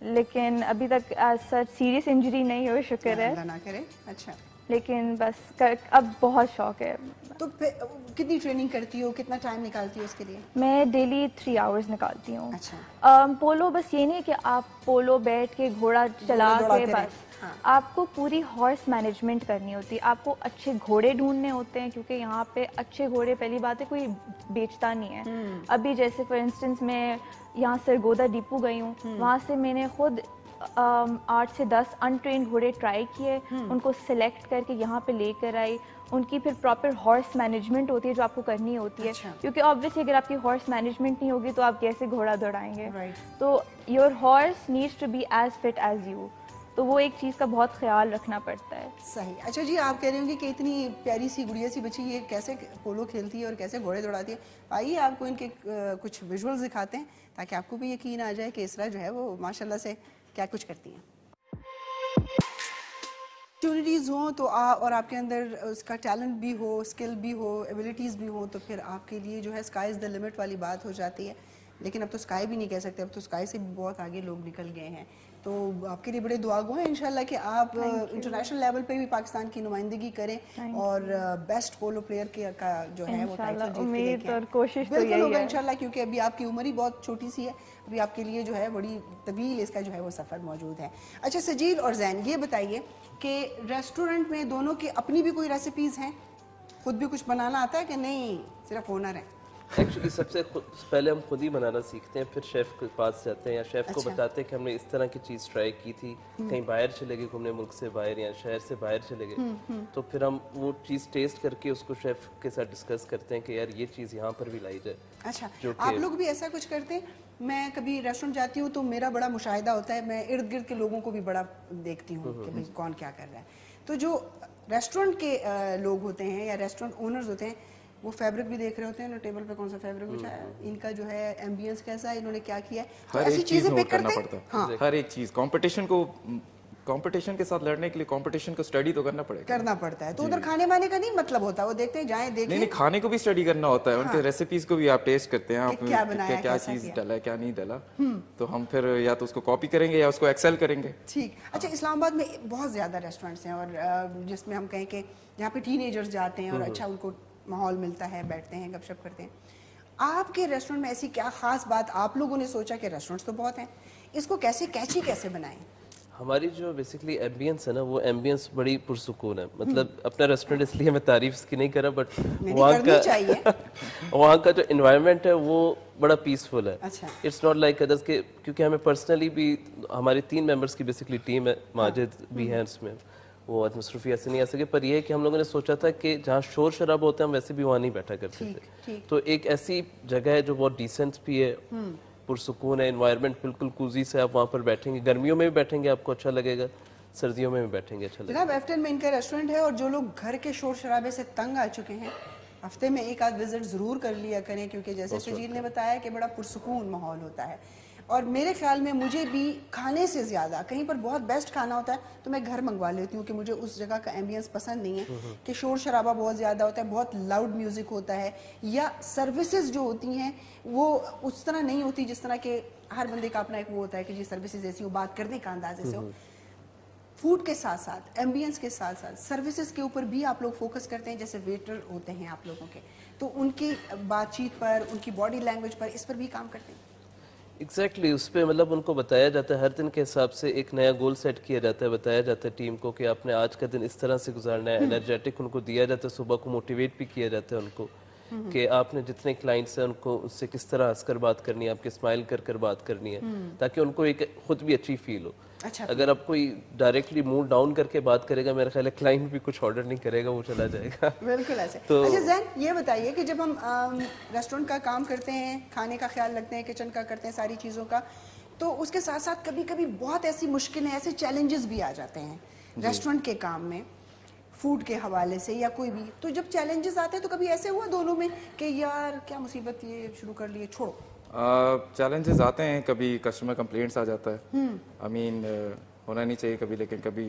لیکن ابھی تک ایز سچ سیریس انجری نہیں ہوئی، شکر ہے. اللہ نہ کرے. اچھا. لیکن بس اب بہت شوق ہے. تو کتنی ٹریننگ کرتی ہو, کتنا ٹائم نکالتی ہو اس کے لیے؟ میں ڈیلی 3 آورز نکالتی ہوں. اچھا. پولو بس یہ نہیں کہ آپ پولو بیٹھ کے گھوڑا چلا کے بس, آپ کو پوری ہارس مینجمنٹ کرنی ہوتی ہے. آپ کو اچھے گھوڑے ڈھونڈنے ہوتے ہیں کیونکہ یہاں پہ اچھے گھوڑے پہلی بات ہے کوئی بیچتا نہیں ہے. ابھی جیسے فار انسٹنس میں یہاں سرگودا ڈپو گئی ہوں, وہاں سے میں نے خود 8 سے 10 انٹرینڈ گھوڑے ٹرائی کیے, ان کو سلیکٹ کر کے یہاں پہ لے کر آئی. ان کی پھر پراپر ہارس مینجمنٹ ہوتی ہے جو آپ کو کرنی ہوتی ہے, کیونکہ آبویسلی اگر آپ کی ہارس مینجمنٹ نہیں ہوگی تو آپ کیسے گھوڑا دوڑائیں گے. تو your horse needs to be as fit as you, تو وہ ایک چیز کا بہت خیال رکھنا پڑتا ہے. صحیح. اچھا جی, آپ کہہ رہے ہوں گے کہ اتنی پیاری سی گڑیا سی بچی یہ کیسے پولو کھیلتی ہے اور کیسے گھوڑے دوڑاتی ہے. آئیے آپ کو ان کے کچھ ویژولز دکھاتے ہیں تاکہ آپ کو بھی یقین آ جائے کہ اسرا جو ہے وہ ماشاء اللہ سے کیا کچھ کرتی ہیں. اپرچونیٹیز ہوں تو اور آپ کے اندر اس کا ٹیلنٹ بھی ہو, اسکل بھی ہو, ایبلٹیز بھی ہوں, تو پھر آپ کے لیے جو ہے اسکائی از دا لمٹ والی بات ہو جاتی ہے. لیکن اب تو اسکائی بھی نہیں کہہ سکتے, اب تو اسکائی سے بھی بہت آگے لوگ نکل گئے ہیں. تو آپ کے لیے بڑے دعا گو ہیں انشاءاللہ کہ آپ انٹرنیشنل لیول پہ بھی پاکستان کی نمائندگی کریں اور بیسٹ پولو پلیئر کا جو ہے وہ ٹائٹل جیت کے کوشش بالکل ہوگا انشاءاللہ, کیونکہ ابھی آپ کی عمر ہی بہت چھوٹی سی ہے, ابھی آپ کے لیے جو ہے بڑی طویل اس کا جو ہے وہ سفر موجود ہے. اچھا سجیل اور زین, یہ بتائیے کہ ریسٹورنٹ میں دونوں کی اپنی بھی کوئی ریسیپیز ہیں, خود بھی کچھ بنانا آتا ہے کہ نہیں صرف ہونر ہے؟ ایکچولی سب سے پہلے ہم خود ہی بنانا سیکھتے ہیں, پھر شیف کے پاس جاتے ہیں یا شیف کو بتاتے ہیں کہ ہم نے اس طرح کی چیز ٹرائی کی تھی, کہیں باہر چلے گئے گھومنے, ملک سے باہر یا شہر سے باہر چلے گئے, تو پھر ہم وہ چیز ٹیسٹ کر کے اس کو شیف کے ساتھ ڈسکس کرتے ہیں کہ یار یہ چیز یہاں پر بھی لائی جائے. اچھا, آپ لوگ بھی ایسا کچھ کرتے ہیں؟ میں کبھی ریسٹورنٹ جاتی ہوں تو میرا بڑا مشاہدہ ہوتا ہے, میں ارد گرد کے لوگوں کو بھی بڑا دیکھتی ہوں کہ بھائی کون کیا کر رہا ہے. تو جو ریسٹورنٹ کے لوگ ہوتے ہیں یا ریسٹورنٹ اونرز ہوتے ہیں وہ فیبرک بھی دیکھ رہے ہوتے ہیں, ٹیبل پہ کون سا فیبرک بچھایا ہے, ان کا جو ہے ایمبینس کیسا ہے, انہوں نے کیا کیا ہے, تو ایسی چیزیں پک کرتے ہیں. ہاں, ہر ایک چیز کمپٹیشن کے ساتھ لڑنے کے لیے کمپٹیشن کو اسٹڈی تو کرنا پڑتا ہے. تو ادھر کھانے وانے کا نہیں مطلب ہوتا, وہ دیکھتے ہیں جائیں دیکھیں. نہیں, کھانے کو بھی اسٹڈی کرنا ہوتا ہے, ان کے ریسیپیز کو بھی آپ ٹیسٹ کرتے ہیں, آپ کیا چیز ڈالا ہے کیا نہیں ڈالا, تو ہم پھر یا تو اس کو کاپی کریں گے یا اس کو ایکسل کریں گے. ٹھیک. اچھا, اسلام آباد میں بہت زیادہ ریسٹورینٹس ہیں اور جس میں ہم کہیں کہ جہاں پہ ٹین ایجرز جاتے ہیں اور اچھا ان کو ماحول ملتا ہے, بیٹھتے ہیں, گپ شپ کرتے ہیں. آپ کے ریسٹورنٹ میں ایسی کیا خاص بات آپ لوگوں نے سوچا کہ ریسٹورنٹس تو بہت ہیں, اس کو کیسے کیچی کیسے بنائیں؟ ہماری جو بیسکلی ایمبینس ہے نا, وہ ایمبینس بڑی پرسکون ہے. مطلب اپنا ریسٹورنٹ اس لیے میں تعریف اس کی نہیں کر رہا, بٹ وہاں کا جو انوائرمنٹ ہے وہ بڑا پیسفل ہے. اٹس ناٹ لائک ادرس کے, کیونکہ ہمیں پرسنلی بھی ہماری 3 ممبرس کی بیسکلی ٹیم ہے, ماجد بھی ہیں اس میں, وہ آج مصروفیات سے نہیں آ سکے, پر یہ ہے کہ ہم لوگوں نے سوچا تھا کہ جہاں شور شراب ہوتا ہے ہم ویسے بھی وہاں نہیں بیٹھا کرتے تھے. تو ایک ایسی جگہ ہے جو بہت ڈیسنٹ بھی ہے, پرسکون ہے, انوائرمنٹ بالکل کوزی سے, آپ وہاں پر بیٹھیں گے, گرمیوں میں بھی بیٹھیں گے آپ کو اچھا لگے گا, سردیوں میں بھی بیٹھیں گے اچھا لگے گا. جناب ایفٹن میں ان کا ریسٹورنٹ ہے اور جو لوگ گھر کے شور شرابے سے تنگ آ چکے ہیں ہفتے میں ایک آدھ وزٹ ضرور کر لیا کریں, کیونکہ جیسے سجیل نے بتایا کہ بڑا پرسکون ماحول ہوتا ہے. اور میرے خیال میں مجھے بھی کھانے سے زیادہ کہیں پر بہت بیسٹ کھانا ہوتا ہے تو میں گھر منگوا لیتی ہوں, کہ مجھے اس جگہ کا ایمبینس پسند نہیں ہے کہ شور شرابہ بہت زیادہ ہوتا ہے, بہت لاؤڈ میوزک ہوتا ہے, یا سروسز جو ہوتی ہیں وہ اس طرح نہیں ہوتی جس طرح کہ ہر بندے کا اپنا ایک وہ ہوتا ہے کہ جی سروسز ایسی ہو, بات کرنے کا انداز ایسے ہو. فوڈ کے ساتھ ساتھ ایمبینس کے ساتھ ساتھ سروسز کے اوپر بھی آپ لوگ فوکس کرتے ہیں, جیسے ویٹر ہوتے ہیں آپ لوگوں کے, تو ان کی بات چیت پر, ان کی باڈی لینگویج پر, اس پر بھی کام کرتے ہیں؟ ایگزیکٹلی, اس پہ مطلب ان کو بتایا جاتا ہے, ہر دن کے حساب سے ایک نیا گول سیٹ کیا جاتا ہے, بتایا جاتا ہے ٹیم کو کہ آپ نے آج کا دن اس طرح سے گزارنا ہے. انرجیٹک ان کو دیا جاتا ہے, صبح کو موٹیویٹ بھی کیا جاتا ہے ان کو کہ آپ نے جتنے کلائنٹس ہیں ان کو اس سے کس طرح ہنس کر بات کرنی ہے, آپ کے اسمائل کر کر بات کرنی ہے, تاکہ ان کو ایک خود بھی اچھی فیل ہو. اگر آپ کوئی ڈائریکٹلی موڈ ڈاؤن کر کے بات کرے گا, میرا خیال ہے کلائنٹ بھی کچھ آرڈر نہیں کرے گا, وہ چلا جائے گا. بالکل ایسے. اچھا زین, یہ بتائیے کہ جب ہم ریسٹورنٹ کا کام کرتے ہیں, کھانے کا خیال رکھتے ہیں, کچن کا کرتے ہیں, ساری چیزوں کا, تو اس کے ساتھ ساتھ کبھی کبھی بہت ایسی مشکلیں, ایسے چیلنجز بھی آ جاتے ہیں ریسٹورنٹ کے کام میں, فوڈ کے حوالے سے یا کوئی بھی. تو جب چیلنجز آتے ہیں تو کبھی ایسے ہوا دونوں میں کہ یار کیا مصیبت, یہ شروع کر لیے چھوڑو؟ چیلنجز آتے ہیں, کبھی کسٹمر کمپلینٹس آ جاتا ہے, آئی مین ہونا نہیں چاہیے کبھی, لیکن کبھی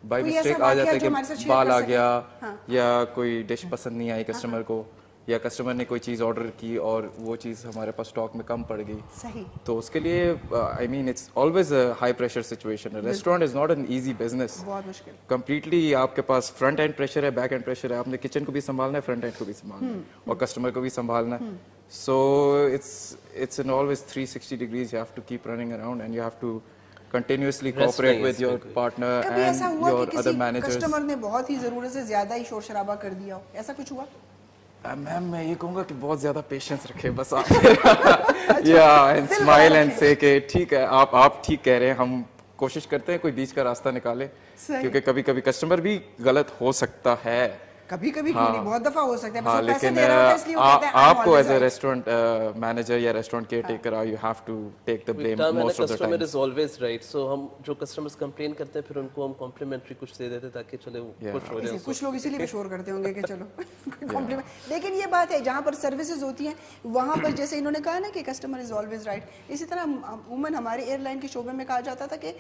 بائی مسٹیک آ جاتا ہے کہ بال آ گیا یا کوئی ڈش پسند نہیں آئی کسٹمر کو, یا کسٹمر نے کوئی چیز آرڈر کی اور وہ چیز ہمارے پاس اسٹاک میں کم پڑ گئی. صحیح. تو اس کے لیے I mean it's always a high pressure situation. Restaurant is not an easy business. بہت مشکل. کمپلیٹلی آپ کے پاس فرنٹ اینڈ پریشر ہے, بیک اینڈ پریشر ہے. آپ نے کچن کو بھی سنبھالنا ہے, فرنٹ اینڈ کو بھی سنبھالنا ہے, اور کسٹمر کو بھی سنبھالنا ہے. So it's an always 360 degrees. You have to keep running around and you have to continuously cooperate with your partner and your other managers. Customer نے بہت ہی ضرورت سے زیادہ ہی شور شرابہ کر دیا ہو, ایسا کچھ ہوا؟ میم میں یہ کہوں گا کہ بہت زیادہ پیشنس رکھے بس آپ, and smile and say کہ ٹھیک ہے, آپ ٹھیک کہہ رہے ہیں, ہم کوشش کرتے ہیں کوئی بیچ کا راستہ نکالے, کیونکہ کبھی کبھی کسٹمر بھی غلط ہو سکتا ہے. کبھی کبھی کیوں نہیں, بہت دفعہ ہو سکتا ہے. ہاں, لیکن آپ کو ایز اے ریسٹورینٹ مینیجر یا restaurant caretaker you have to take the blame most of the time. Customer is always right. So ہم جو کسٹمرز کمپلین کرتے ہیں پھر ان کو ہم کمپلیمنٹری کچھ دے دیتے ہیں تاکہ چلے وہ خوش ہو جائیں. کچھ لوگ اسی لیے شور کرتے ہوں گے کہ چلو کمپلیمنٹ. لیکن یہ بات ہے جہاں پر سروسز ہوتی ہیں وہاں پر جیسے انہوں نے کہا نا کہ کسٹمر از آلویز رائٹ, اسی طرح عموماً ہمارے ایئر لائن کے شعبے میں کہا جاتا تھا کہ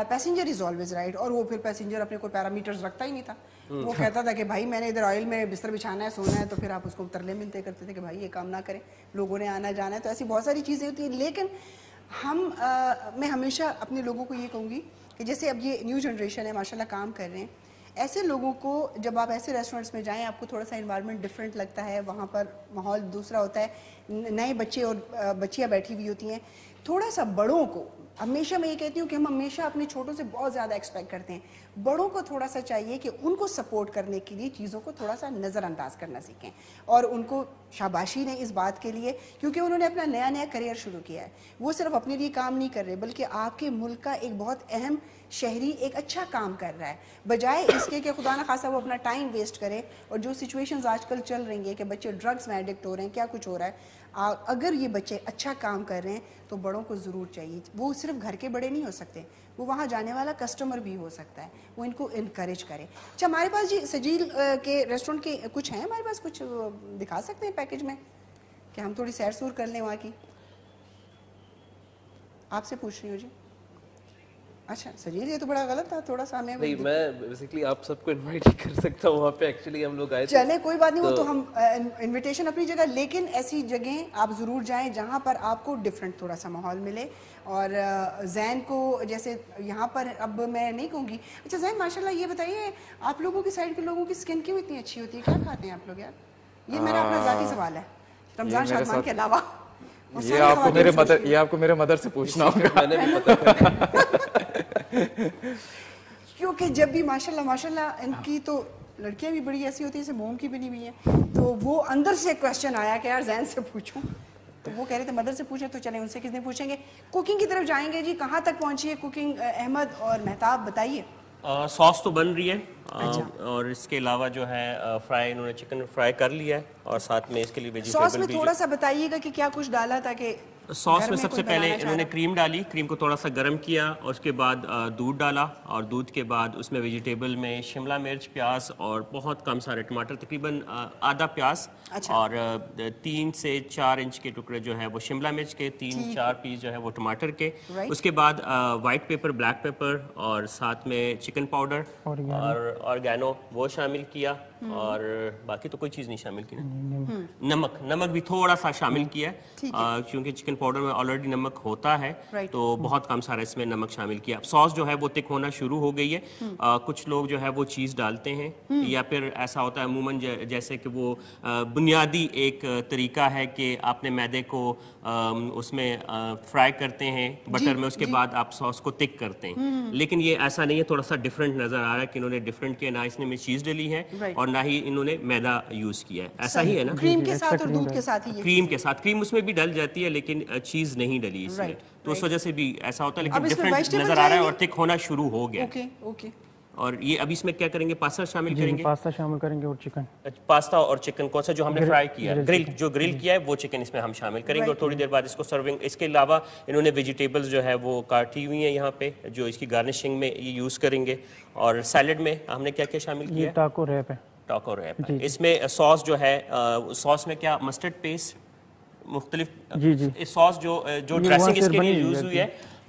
پیسنجر از آلویز رائٹ, اور وہ پھر پیسنجر اپنے کوئی پیرامیٹرز رکھتا ہی نہیں تھا. وہ کہتا تھا کہ بھائی میں نے ادھر آئل میں بستر بچھانا ہے, سونا ہے, تو پھر آپ اس کو ترلے ملتے کرتے تھے کہ بھائی یہ کام نہ کریں, لوگوں نے آنا جانا ہے. تو ایسی بہت ساری چیزیں ہوتی ہیں. لیکن میں ہمیشہ اپنے لوگوں کو یہ کہوں گی کہ جیسے اب یہ نیو جنریشن ہے ماشاء اللہ کام کر رہے ہیں, ایسے لوگوں کو جب آپ ایسے ریسٹورینٹس میں جائیں آپ کو تھوڑا سا انوائرمنٹ ڈفرینٹ لگتا ہے, وہاں پر ماحول دوسرا ہوتا ہے, نئے بچے اور بچیاں بیٹھی ہوئی ہوتی ہیں. تھوڑا سا بڑوں کو ہمیشہ میں یہ کہتی ہوں کہ ہم ہمیشہ اپنے چھوٹوں سے بہت زیادہ ایکسپیکٹ کرتے ہیں. بڑوں کو تھوڑا سا چاہیے کہ ان کو سپورٹ کرنے کے لیے چیزوں کو تھوڑا سا نظر انداز کرنا سیکھیں, اور ان کو شاباشی دیں اس بات کے لیے, کیونکہ انہوں نے اپنا نیا کریئر شروع کیا ہے. وہ صرف اپنے لیے کام نہیں کر رہے بلکہ آپ کے ملک کا ایک بہت اہم شہری ایک اچھا کام کر رہا ہے, بجائے اس کے کہ خدا نہ خاصا وہ اپنا ٹائم ویسٹ کرے. اور جو سچویشنز آج کل چل رہی ہیں کہ بچے ڈرگس میں ایڈکٹ ہو رہے ہیں, کیا کچھ ہو رہا ہے, اگر یہ بچے اچھا کام کر رہے ہیں تو بڑوں کو ضرور چاہیے. وہ صرف گھر کے بڑے نہیں ہو سکتے, وہ وہاں جانے والا کسٹمر بھی ہو سکتا ہے, وہ ان کو انکریج کرے. اچھا ہمارے پاس جی سجیل کے ریسٹورینٹ کے کچھ ہیں, ہمارے پاس کچھ دکھا سکتے ہیں پیکیج میں کہ ہم تھوڑی سیر سور کر لیں وہاں کی؟ آپ سے پوچھ رہی ہوں جی. اچھا سجیل یہ تو بڑا غلط تھا, تھوڑا سا ہمیں نہیں, میں بیسیکلی آپ سب کو انوائٹ ہی کر سکتا ہوں وہاں پہ. ایکچولی ہم لوگ آئے تھے. چلیں کوئی بات نہیں, وہ تو ہم انویٹیشن اپنی جگہ, لیکن ایسی جگہیں آپ ضرور جائیں جہاں پر آپ کو ڈفرینٹ تھوڑا سا ماحول ملے. اور زین کو جیسے یہاں پر اب میں نہیں کہوں گی. اچھا زین ماشاء اللہ یہ بتائیے آپ لوگوں کی سائڈ کے لوگوں کی اسکن کیوں اتنی اچھی ہوتی ہے, کیا کھاتے ہیں آپ لوگ یار؟ یہ میرا اپنا ذاتی سوال ہے رمضان شادمان کے علاوہ. یہ آپ کو میرے مدر سے پوچھنا ہوگا. کیونکہ جب بھی ماشاءاللہ ان کی تو لڑکیاں بھی بڑی ایسی ہوتی ہیں جیسے موم کی بنی ہوئی ہیں, تو وہ اندر سے کویسچن آیا کہ یار زین سے پوچھوں, تو وہ کہہ رہے تھے مدر سے پوچھیں, تو چلیں ان سے کس دن پوچھیں گے. کوکنگ کی طرف جائیں گے جی, کہاں تک پہنچی ہے کوکنگ احمد اور مہتاب, بتائیے. سوس تو بن رہی ہے, اور اس کے علاوہ جو ہے فرائی, انہوں نے چکن فرائی کر لیا ہے, اور ساتھ میں اس کے لیے ویجیٹیبل بھی. سوس میں تھوڑا سا بتائیے گا کہ کیا کچھ ڈالا تاکہ سوس میں سب سے پہلے انہوں نے کریم ڈالی, کریم کو تھوڑا سا گرم کیا, اور اس کے بعد دودھ ڈالا, اور دودھ کے بعد اس میں ویجیٹیبل میں شملہ مرچ, پیاز اور بہت کم سارے ٹماٹر, تقریباً آدھا پیاز, اور 3 سے 4 انچ کے ٹکڑے جو ہے وہ شملہ مرچ کے, 3-4 پیس جو ہے وہ ٹماٹر کے. اس کے بعد وائٹ پیپر, بلیک پیپر, اور ساتھ میں چکن پاؤڈر اور آرگینو وہ شامل کیا, اور باقی تو کوئی چیز نہیں شامل کی. نمک بھی تھوڑا سا شامل کیا ہے, کیونکہ چکن پاؤڈر میں آلریڈی نمک ہوتا ہے, تو بہت کم سارا اس میں نمک شامل کیا. سوس جو ہے وہ تک ہونا شروع ہو گئی ہے. کچھ لوگ جو ہے وہ چیز ڈالتے ہیں, یا پھر ایسا ہوتا ہے عموماً جیسے کہ وہ بنیادی ایک طریقہ ہے کہ آپ نے میدے کو اس میں فرائی کرتے ہیں بٹر میں, اس کے بعد آپ سوس کو تک کرتے ہیں. لیکن یہ ایسا نہیں ہے, تھوڑا سا ڈفرینٹ نظر آ رہا ہے کہ انہوں نے ڈفرینٹ کیا, نہ اس نے چیز ڈلی ہے اور نہ ہی انہوں نے میدا یوز کیا ہے. ایسا ہی ہے نا, کریم کے ساتھ اور دودھ کے ساتھ ہی, کریم کے ساتھ, کریم اس میں بھی ڈل جاتی ہے لیکن چیز نہیں ڈلی اس میں, تو اس وجہ سے بھی ایسا ہوتا ہے. لیکن ڈفرینٹ نظر آ رہا ہے اور تک ہونا شروع ہو گیا. اور یہ ابھی اس میں کیا کریں گے, پاستا شامل کریں گے, پاستا شامل کریں گے اور چکن, پاستا اور چکن کون سا جو ہم نے فرائی کیا ہے, گرل کیا ہے وہ چکن اس میں ہم شامل کریں گے, اور تھوڑی دیر بعد اس کو سرونگ. اس کے علاوہ انہوں نے ویجیٹیبلز جو ہے وہ کاٹی ہوئی ہیں یہاں پہ, جو اس کی گارنشنگ میں یہ یوز کریں گے. اور سیلڈ میں ہم نے کیا کیا شامل کیا ہے, ٹاکو ریپ ہے, ٹاکو ریپ. اس میں سوس جو ہے, سوس میں کیا مسٹرڈ پیسٹ مختلف سوس جو ڈریسنگ اس کے لیے یوز ہوئی ہے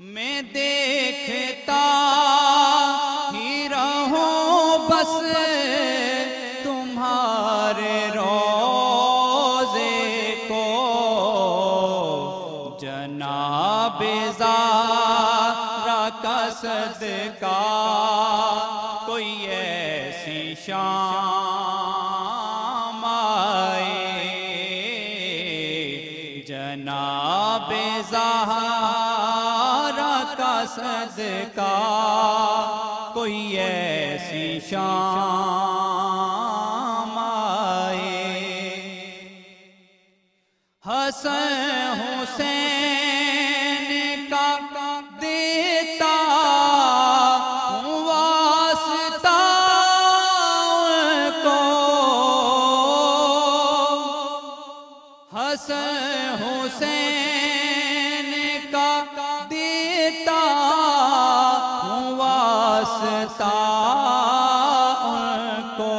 میں دیکھتا ہی رہوں بس تمہارے روزے کو، جناب زہرا کا صدقہ کوئی ایسی شام آئے، جناب زہرا کا صدقہ کوئی ایسی شام آئے، حسن حسین کا دیتا ہوں واسطہ کو، حسن حسین کا دیتا ہوں واسطہ کو،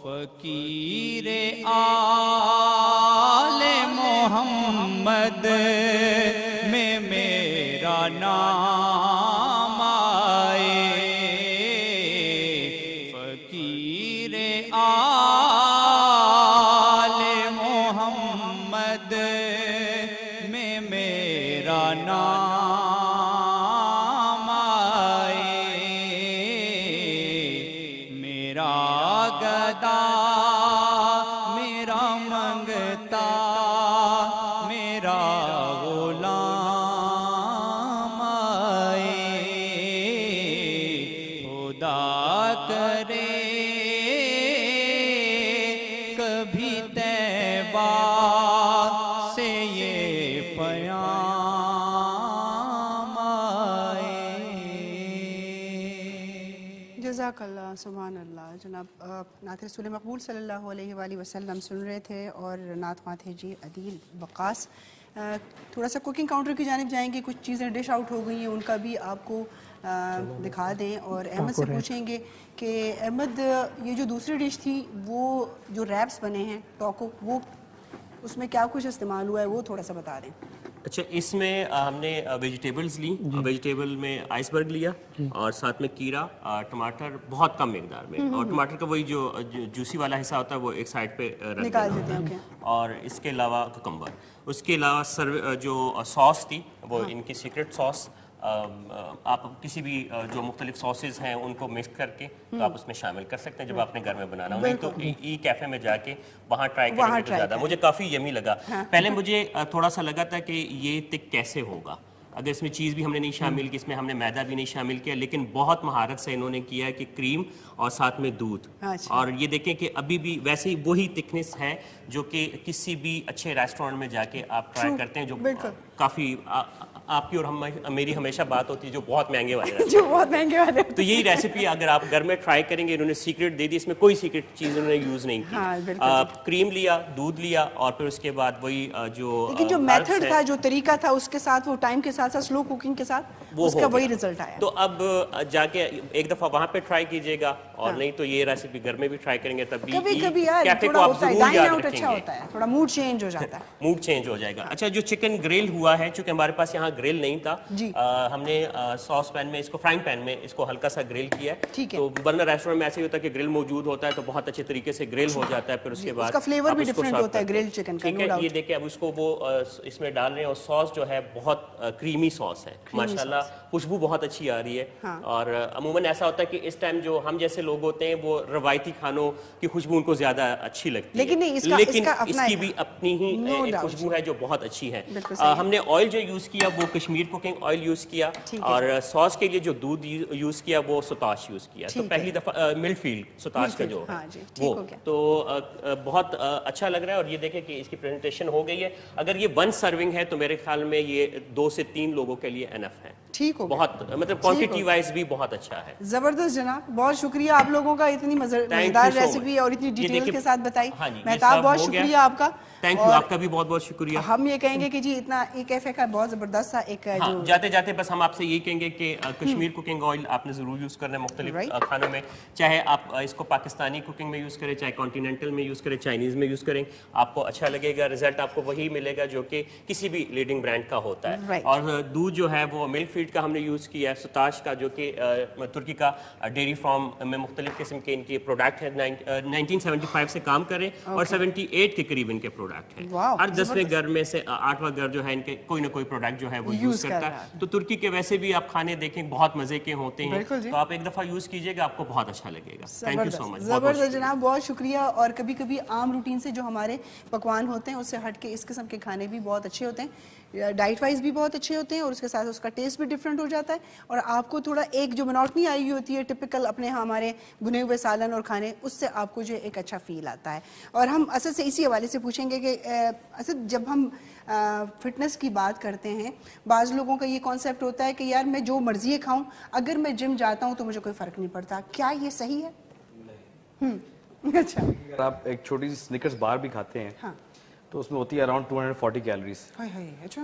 فقیر آل محمد میں میرا نام آئے، فقیر آل محمد میں میرا نام آئے، میرا گدا میرا منگتا میرا غلام آئے، خدا کرے کبھی طیبہ سے یہ پیام آئے۔ جزاک اللہ، سبحان اللہ۔ جناب نعت رسول مقبول صلی اللہ علیہ وآلہ وسلم سن رہے تھے، اور نعت خواں تھے جی عدیل وقاص۔ تھوڑا سا کوکنگ کاؤنٹر کی جانب جائیں گے، کچھ چیزیں ڈش آؤٹ ہو گئی ہیں، ان کا بھی آپ کو دکھا دیں، اور احمد سے پوچھیں گے کہ احمد یہ جو دوسری ڈش تھی وہ جو ریپس بنے ہیں ٹاکو، وہ اس میں کیا کچھ استعمال ہوا ہے وہ تھوڑا سا بتا دیں۔ اچھا، اس میں ہم نے ویجیٹیبلز لی، ویجیٹیبل میں آئس برگ لیا، اور ساتھ میں کیرا، ٹماٹر بہت کم مقدار میں، اور ٹماٹر کا وہی جو جوسی والا حصہ ہوتا ہے وہ ایک سائڈ پہ رکھ نکال دینا دیتے ہوتا ہیں، ہے، اور اس کے علاوہ ککمبر، اس کے علاوہ جو سوس تھی وہ ان کی سیکرٹ سوس، آپ کسی بھی جو مختلف سوسز ہیں ان کو مکس کر کے تو آپ اس میں شامل کر سکتے ہیں جب آپ نے گھر میں بنانا ہو، نہیں تو ای کیفے میں جا کے وہاں ٹرائی کریں گے تو زیادہ۔ مجھے کافی یمی لگا، پہلے مجھے تھوڑا سا لگا تھا کہ یہ تک کیسے ہوگا اگر اس میں چیز بھی ہم نے نہیں شامل کی، اس میں ہم نے میدا بھی نہیں شامل کیا، لیکن بہت مہارت سے انہوں نے کیا ہے کہ کریم اور ساتھ میں دودھ، اور یہ دیکھیں کہ ابھی بھی ویسے ہی وہی تکنس ہے جو کہ کسی بھی اچھے ریسٹورینٹ میں جا کے آپ ٹرائی کرتے ہیں، جو کافی آپ کی اور میری ہمیشہ بات ہوتی ہے جو بہت مہنگے والے جو بہت مہنگے والے، تو یہی ریسیپی اگر آپ گھر میں ٹرائی کریں گے، انہوں نے سیکرٹ دے دی، اس میں کوئی سیکرٹ چیز انہوں نے یوز نہیں کی، کریم لیا، دودھ لیا، اور پھر اس کے بعد وہی لیکن جو میتھڈ تھا، جو طریقہ تھا، اس کے ساتھ وہ ٹائم کے ساتھ ساتھ سلو کوکنگ کے ساتھ اس کا وہی رزلٹ آیا۔ تو اب جا کے ایک دفعہ وہاں پہ ٹرائی کیجیے گا، اور نہیں تو یہ ریسیپی گھر میں بھی ٹرائی کریں گے، تب بھی کبھی کیفے کو آپ ضرور یاد رکھیں گے، تھوڑا موڈ چینج ہو جاتا ہے، موڈ چینج ہو جائے گا۔ اچھا، جو چکن گرل ہوا ہے، چونکہ ہمارے پاس یہاں گرل نہیں تھا، ہم نے ساس پین میں اس کو، فرائنگ پین میں اس کو ہلکا سا گرل کیا ہے، تو ورنہ ریسٹورینٹ میں ایسے ہی ہوتا ہے کہ گرل موجود ہوتا ہے تو بہت اچھے طریقے سے گرل ہو جاتا ہے، پھر اس کے بعد اس کا فلیور بھی ڈیفرنٹ ہوتا ہے گرل چکن کا، ٹھیک ہے۔ یہ دیکھیں اب اس کو وہ اس میں ڈال رہے ہیں، اور ساس جو ہے بہت کریمی ساس ہے، ماشاءاللہ خوشبو بہت اچھی آ رہی ہے، اور عموماً ایسا ہوتا ہے کہ اس ٹائم جو ہم جیسے لوگ ہوتے ہیں وہ روایتی کھانوں کی خوشبو ان کو زیادہ اچھی لگتی ہے، لیکن اس کی بھی اپنی ہی خوشبو ہے جو بہت اچھی ہے۔ ہم نے آئل جو یوز کیا وہ کشمیر کوکنگ آئل یوز کیا، اور ساس کے لیے جو دودھ یوز کیا وہ سوتاش یوز کیا، تو پہلی دفعہ ملٹ فیلڈ سوتاش کا جو وہ، تو بہت اچھا لگ رہا ہے، اور یہ دیکھیں کہ اس کی پریزنٹیشن ہو گئی ہے۔ اگر یہ 1 سرونگ ہے تو میرے خیال میں یہ 2 سے 3 لوگوں کے لیے انف ہے۔ ٹھیک ہو گیا. بہت مطلب کوانٹٹی وائز بھی بہت اچھا ہے. زبردست جناب, بہت شکریہ آپ لوگوں کا اتنی مزیدار ریسیپی اور اتنی ڈیٹیل کے ساتھ بتائی. مہتاب بہت شکریہ آپ کا. تھینک یو, آپ کا بھی بہت بہت شکریہ. ہم یہ کہیں گے کہ جی اتنا ایک کیفے کا بہت زبردست تھا. ایک جو جاتے جاتے بس ہم آپ سے یہی کہیں گے کہ کشمیر کوکنگ آئل آپ نے ضرور یوز کرنا ہے مختلف کھانوں میں, چاہے آپ اس کو پاکستانی کوکنگ میں یوز کریں, چاہے کانٹیننٹل میں یوز کریں, چائنیز میں یوز کریں, آپ کو اچھا لگے گا. رزلٹ آپ کو وہی ملے گا جو کہ کسی بھی لیڈنگ برانڈ کا ہوتا ہے. اور دودھ جو ہے وہ ملک فیڈ کا ہم نے یوز کیا ہے, ستاش کا, جو کہ ترکی کا ڈیری فارم میں مختلف قسم کے ان کے پروڈکٹ ہیں. 1975 سے کام کریں اور 78 کے قریب ان کے پروڈکٹ ہیں. ہر 10ویں گھر میں سے 8واں گھر جو ہے ان کے کوئی نہ کوئی پروڈکٹ جو ہے وہ یوز کرتا ہے. تو ترکی کے ویسے بھی آپ کھانے دیکھیں بہت مزے کے ہوتے ہیں, تو آپ ایک دفعہ یوز کیجئے گا, آپ کو بہت اچھا لگے گا. تھینک یو سو مچ. زبردست جناب, بہت شکریہ. اور کبھی کبھی عام روٹین سے جو ہمارے پکوان ہوتے ہیں اس سے ہٹ کے اس قسم کے کھانے بھی بہت اچھے ہوتے ہیں, ڈائٹ وائز بھی بہت اچھے ہوتے ہیں, اور اس کے ساتھ اس کا ٹیسٹ بھی ڈفرینٹ ہو جاتا ہے, اور آپ کو تھوڑا ایک جو منوٹنی آئی ہوئی ہوتی ہے ٹپکل اپنے ہمارے بنے ہوئے سالن اور کھانے, اس سے آپ کو جو ایک اچھا فیل آتا ہے. اور ہم اسد سے اسی حوالے سے پوچھیں گے کہ اسد, جب ہم فٹنس کی بات کرتے ہیں, بعض لوگوں کا یہ کانسیپٹ ہوتا ہے کہ یار میں جو مرضی کھاؤں, اگر میں جم جاتا ہوں تو مجھے کوئی فرق نہیں پڑتا. کیا یہ صحیح ہے؟ اچھا, اگر آپ ایک چھوٹی سی سنیکرز بار بھی کھاتے ہیں تو اس میں ہوتی ہے اراؤنڈ 240 کیلریز.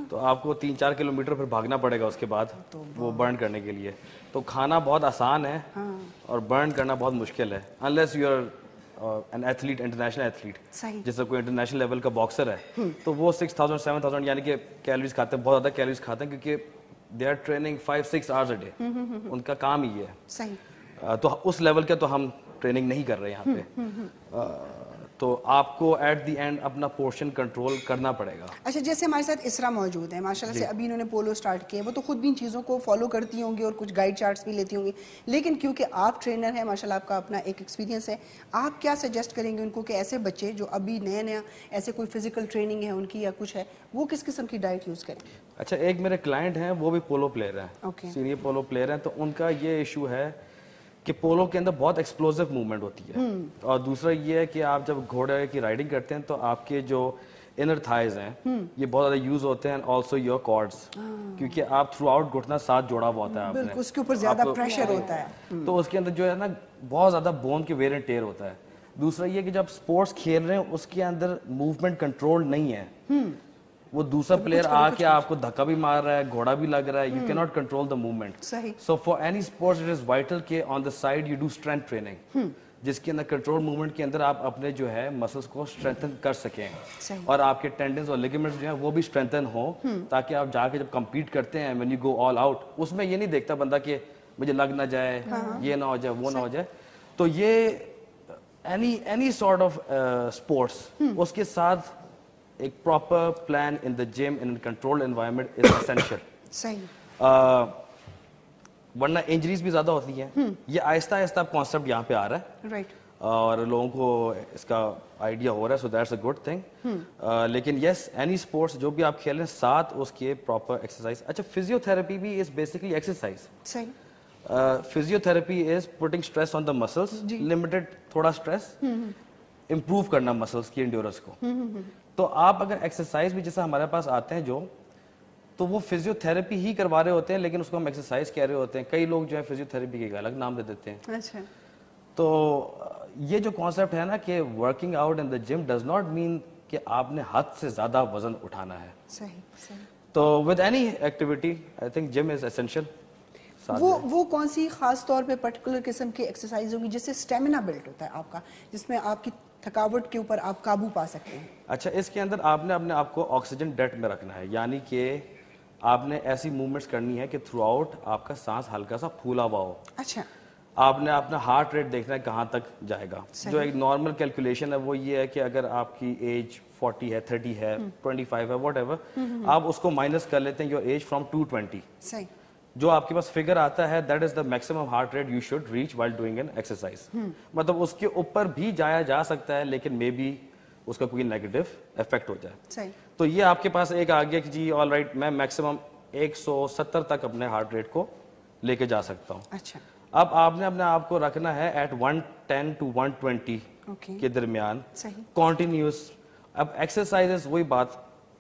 تو آپ کو 3-4 کلومیٹر پھر بھاگنا پڑے گا اس کے بعد وہ برن کرنے کے لیے. تو کھانا بہت آسان ہے اور برن کرنا بہت مشکل ہے, unless you are an athlete, international athlete, جیسے کوئی انٹرنیشنل لیول کا باکسر ہے تو وہ 6000-7000 یعنی کہ کیلریز کھاتے ہیں, بہت زیادہ کیلریز کھاتے ہیں, کیونکہ they are training 5-6 hours a day, ان کا کام ہی ہے. تو اس لیول کے تو ہم ٹریننگ نہیں کر رہے یہاں پہ, تو آپ کو ایٹ دی اینڈ اپنا پورشن کنٹرول کرنا پڑے گا. اچھا, جیسے ہمارے ساتھ اسرا موجود ہے ماشاءاللہ سے, ابھی انہوں نے پولو سٹارٹ کیا, وہ تو خود بھی ان چیزوں کو فالو کرتی ہوں گی اور کچھ گائیڈ چارٹس بھی لیتی ہوں گی, لیکن کیونکہ آپ ٹرینر ہیں ماشاءاللہ, آپ کا اپنا ایک ایکسپیرینس ہے, آپ کیا سجیسٹ کریں گے ان کو کہ ایسے بچے جو ابھی نیا ایسے کوئی فزیکل ٹریننگ ہے ان کی یا کچھ ہے, وہ کس قسم کی ڈائٹ یوز کریں؟ اچھا, ایک میرے کلائنٹ ہیں وہ بھی پولو پلیئر ہیں, سینئر پولو پلیئر ہیں, تو ان کا یہ ایشو ہے کہ پولو کے اندر بہت ایکسپلوزو موومنٹ ہوتی ہے, اور دوسرا یہ ہے کہ آپ جب گھوڑے کی رائڈنگ کرتے ہیں تو آپ کے جو انر تھائز ہیں یہ بہت زیادہ یوز ہوتے ہیں, آلسو یور کوڈز, کیونکہ آپ تھرو آؤٹ گھٹنا ساتھ جوڑا ہوا ہوتا ہے آپ نے, اس کے اوپر زیادہ پریشر ہوتا ہے, تو اس کے اندر جو ہے نا بہت زیادہ بون کے ویئر اینڈ ٹیئر ہوتا ہے. دوسرا یہ کہ جب سپورٹس کھیل رہے ہیں اس کے اندر موومنٹ کنٹرول نہیں ہے, وہ دوسرا پلیئر آ کے آپ کو دھکا بھی مار رہا ہے, گھوڑا بھی لگ رہا ہے, you can not control the movement. So for any sports it is vital کہ on the side you do strength training, جس کے اندر کنٹرول موومنٹ کے اندر آپ اپنے جو ہے مسلس کو اسٹرینتھن کر سکیں, اور آپ کے ٹینڈنز اور لیگمنٹس جو ہیں وہ بھی اسٹرینتھن ہوں, تاکہ آپ جا کے جب کمپیٹ کرتے ہیں when you go all out, اس میں یہ نہیں دیکھتا بندہ کہ مجھے لگ نہ جائے, یہ نہ ہو جائے, وہ نہ ہو جائے. تو یہ اینی سارٹ آف اسپورٹس, اس کے ساتھ ایک proper plan in the gym in controlled environment is essential. صحیح, ورنہ انجریز بھی زیادہ ہوتی ہیں. یہ آہستہ آہستہ کانسیپٹ یہاں پہ آ رہا ہے اور لوگوں کو اس کا آئیڈیا ہو رہا ہے, so that's a good thing. لیکن یس, اینی اسپورٹس جو بھی آپ کھیل رہے ہیں ساتھ اس کے پراپر ایکسرسائز. اچھا, فزیو تھراپی بھی از بیسکلی ایکسرسائز. صحیح, physio therapy is putting stress on the muscles, limited تھوڑا اسٹریس, امپروو کرنا مسلس کی انڈیورنس کو. تو آپ اگر ایکسرسائز بھی جیسے ہمارے پاس آتے ہیں جو, تو وہ فزیو تھراپی ہی کروا رہے ہوتے ہیں, لیکن اس کو ہم ایکسرسائز کہہ رہے ہوتے ہیں. کئی لوگ جو ہے فزیو تھراپی کے ایک الگ نام دے دیتے ہیں. اچھا, تو یہ جو کانسیپٹ ہے نا کہ working out in the gym does not mean کہ آپ نے حد سے زیادہ وزن اٹھانا ہے. صحیح. تو with any activity I think gym is essential. وہ کون سی خاص طور پہ پرٹیکولر قسم کی ایکسرسائز ہوگی جس سے اسٹیمنا بلڈ ہوتا ہے آپ کا, جس میں آپ کی تھکاوٹ کے اوپر آپ قابو پا سکتے ہیں؟ اچھا, اس کے اندر آپ نے اپنے آپ کو آکسیجن ڈیٹ میں رکھنا ہے, یعنی کہ آپ نے ایسی موومنٹس کرنی ہے کہ تھرو آؤٹ آپ کا سانس ہلکا سا پھولا ہوا ہو. اچھا, آپ نے اپنا ہارٹ ریٹ دیکھنا ہے کہاں تک جائے گا. جو ایک نارمل کیلکولیشن ہے وہ یہ ہے کہ اگر آپ کی ایج 40 ہے, 30 ہے, 25 ہے, واٹ ایور, آپ اس کو مائنس کر لیتے ہیں یور ایج فرام 220. صحیح, جو آپ کے پاس فگر آتا ہے that is the maximum heart rate you should reach while doing an exercise. مطلب اس کے اوپر بھی جایا جا سکتا ہے, لیکن مے بی اس کا کوئی نیگیٹو افیکٹ ہو جائے. تو یہ آپ کے پاس ایک آ گیا کہ جی آل رائٹ, میں میکسیمم 170 تک اپنے ہارٹ ریٹ کو لے کے جا سکتا ہوں. اچھا, اب آپ نے اپنے آپ کو رکھنا ہے ایٹ 110 to 120 کے درمیان کنٹینیوس. اب ایکسرسائز وہی بات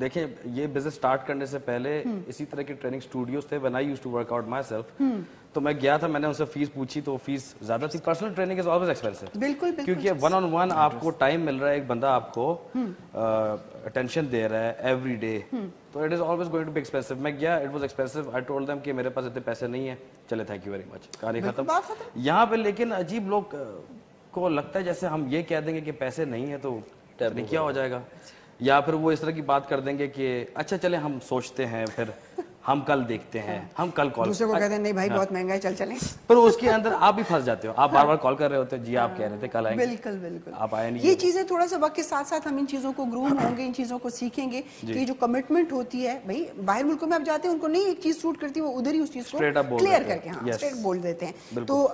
دیکھیں یہ بزنس سٹارٹ کرنے سے پہلے اسی طرح کے ٹریننگ اسٹوڈیوز تھے when I used to work out myself. تو میں گیا تھا, میں نے ان سے فیس پوچھی تو فیس زیادہ تھی. Personal training is always expensive, بالکل کیونکہ ون آن ون آپ کو ٹائم مل رہا ہے, ایک بندہ آپ کو اٹینشن دے رہا ہے ایوری ڈے, تو it is always going to be expensive. میں گیا, it was expensive. I told them کہ میرے پاس اتنے پیسے نہیں ہیں, چلے تھینک یو ویری مچ, کہانی ختم. یہاں پہ لیکن عجیب لوگ کو لگتا ہے جیسے ہم یہ کہہ دیں گے کہ پیسے نہیں ہیں تو کیا ہو جائے گا, یا پھر وہ اس طرح کی بات کر دیں گے کہ اچھا چلے ہم سوچتے ہیں, پھر ہم کل دیکھتے ہیں, ہم کل کال, دوسرے کو کہتے ہیں نہیں بھائی بہت مہنگا ہے چل چلیں, پر اس کے اندر آپ بھی پھنس جاتے ہو. آپ بار بار کال کر رہے ہوتے ہیں, جی آپ کہہ رہے تھے کل آئیں گے, بالکل بالکل, آپ آئے نہیں. یہ چیزیں تھوڑا سا وقت کے ساتھ ساتھ ہم ان چیزوں کو گروم ہوں گے, ان چیزوں کو سیکھیں گے کہ یہ جو کمٹمنٹ ہوتی ہے بھائی, باہر ملکوں میں آپ جاتے ہیں ان کو نہیں ایک چیز سوٹ کرتی, وہ ادھر ہی اس چیز کو کلیئر کر کے اسٹریٹ بول دیتے ہیں. تو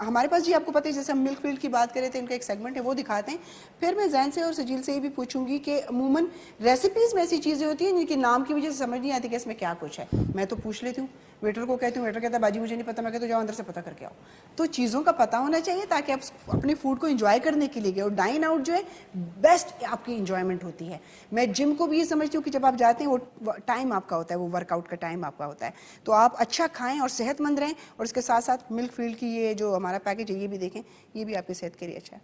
ہمارے پاس جی آپ کو پتہ ہے جیسے ہم ملک فیلڈ کی بات کرے تھے, ان کا ایک سیگمنٹ ہے وہ دکھاتے ہیں. پھر میں زین سے اور سجیل سے یہ بھی پوچھوں گی کہ عموماً ریسیپیز میں ایسی چیزیں ہوتی ہیں جن کے نام کی وجہ سے سمجھ نہیں آتی کہ اس میں کیا کچھ ہے. میں تو پوچھ لیتی ہوں, ویٹر کو کہتی ہوں, ویٹر کہتا ہے باجی مجھے نہیں پتا, میں کہتا ہوں جاؤ اندر سے پتہ کر کے آؤ. تو چیزوں کا پتہ ہونا چاہیے تاکہ آپ اپنے فوڈ کو انجوائے کرنے کے لیے گئے, اور ڈائن آؤٹ جو ہے بیسٹ آپ کی انجوائمنٹ ہوتی ہے. میں جم کو بھی یہ سمجھتی ہوں کہ جب آپ جاتے ہیں وہ ٹائم آپ کا ہوتا ہے, وہ ورک آؤٹ کا ٹائم آپ کا ہوتا ہے. تو آپ اچھا کھائیں اور صحت مند رہیں, اور اس کے ساتھ ساتھ ملک فیلڈ کی یہ جو ہمارا پیکیج ہے یہ بھی دیکھیں, یہ بھی آپ کی صحت کے لیے اچھا ہے.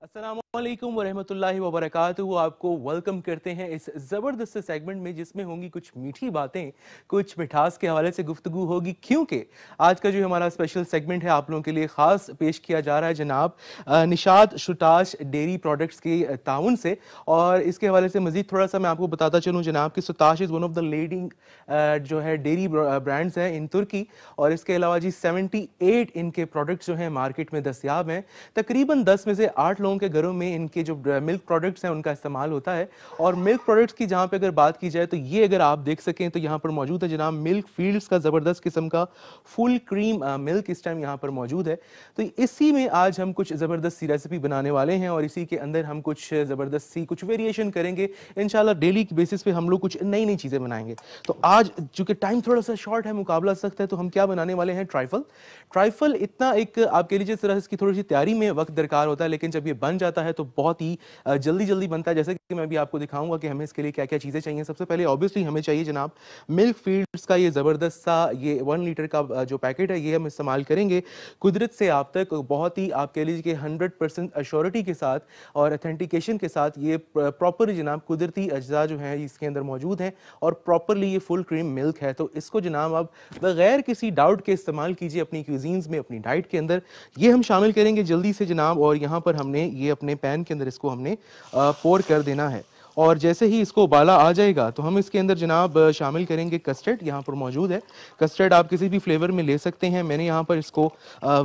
السلام علیکم ورحمۃ اللہ وبرکاتہ. آپ کو ویلکم کرتے ہیں اس زبردست سیگمنٹ میں جس میں ہوں گی کچھ میٹھی باتیں, کچھ مٹھاس کے حوالے سے گفتگو ہوگی, کیونکہ آج کا جو ہمارا اسپیشل سیگمنٹ ہے آپ لوگوں کے لیے خاص پیش کیا جا رہا ہے جناب نشاط سوتاش ڈیری پروڈکٹس کے تعاون سے. اور اس کے حوالے سے مزید تھوڑا سا میں آپ کو بتاتا چلوں جناب کہ سوتاش is one of the leading جو ہے ڈیری برانڈس ہیں ان ترکی, اور اس کے علاوہ جی 78 ان کے پروڈکٹس جو ہیں مارکیٹ میں دستیاب ہیں. تقریباً 10 میں سے 8 لوگوں کے گھروں میں ان کے جو ملک پروڈکٹس ہیں ان کا استعمال ہوتا ہے. اور ملک پروڈکٹس کی جہاں پہ اگر بات کی جائے تو یہ اگر آپ دیکھ سکیں تو یہاں پر موجود ہے جناب ملک فیلڈز کا زبردست قسم کا فل کریم ملک اس ٹائم یہاں پر موجود ہے. تو اسی میں آج ہم کچھ زبردست سی ریسیپی بنانے والے ہیں, اور اسی کے اندر ہم کچھ زبردست سی کچھ ویریشن کریں گے انشاءاللہ. ڈیلی کی بیسس پہ ہم لوگ کچھ نئی نئی چیزیں بنائیں گے. تو آج چونکہ ٹائم تھوڑا سا شارٹ ہے, مقابلہ سخت ہے, تو ہم کیا بنانے والے ہیں ٹرائفل. ٹرائفل اتنا ایک آپ کے لیے جس طرح اس کی تھوڑی سی تیاری میں وقت درکار ہوتا ہے, لیکن جب یہ بن جاتا ہے تو بہت ہی جلدی بنتا ہے. جیسے کہ میں بھی آپ کو دکھاؤں گا کہ ہمیں اس کے لیے کیا کیا چیزیں چاہیے. سب سے پہلے اوبیسلی ہمیں چاہیے جناب ملک فیلڈز کا یہ زبردست سا یہ 1 لیٹر کا جو پیکٹ ہے, یہ ہم استعمال کریں گے قدرت سے آپ تک بہت ہی آپ کہہ لیجیے کہ 100% ایشورٹی کے ساتھ اور اتھینٹیکیشن کے ساتھ. یہ پراپر جناب قدرتی اجزاء جو ہیں اس کے اندر موجود ہیں, اور پراپرلی یہ فل کریم ملک ہے. تو اس کو جناب آپ بغیر کسی ڈاؤٹ کے استعمال کیجیے اپنی کیوزینز میں, اپنی ڈائٹ کے اندر. یہ ہم شامل کریں گے جلدی سے جناب, اور یہاں پر ہم نے یہ اپنے پین کے اندر اس کو ہم نے پور کر دینا ہے. اور جیسے ہی اس کو ابالا آ جائے گا تو ہم اس کے اندر جناب شامل کریں گے کسٹرڈ. یہاں پر موجود ہے کسٹرڈ, آپ کسی بھی فلیور میں لے سکتے ہیں. میں نے یہاں پر اس کو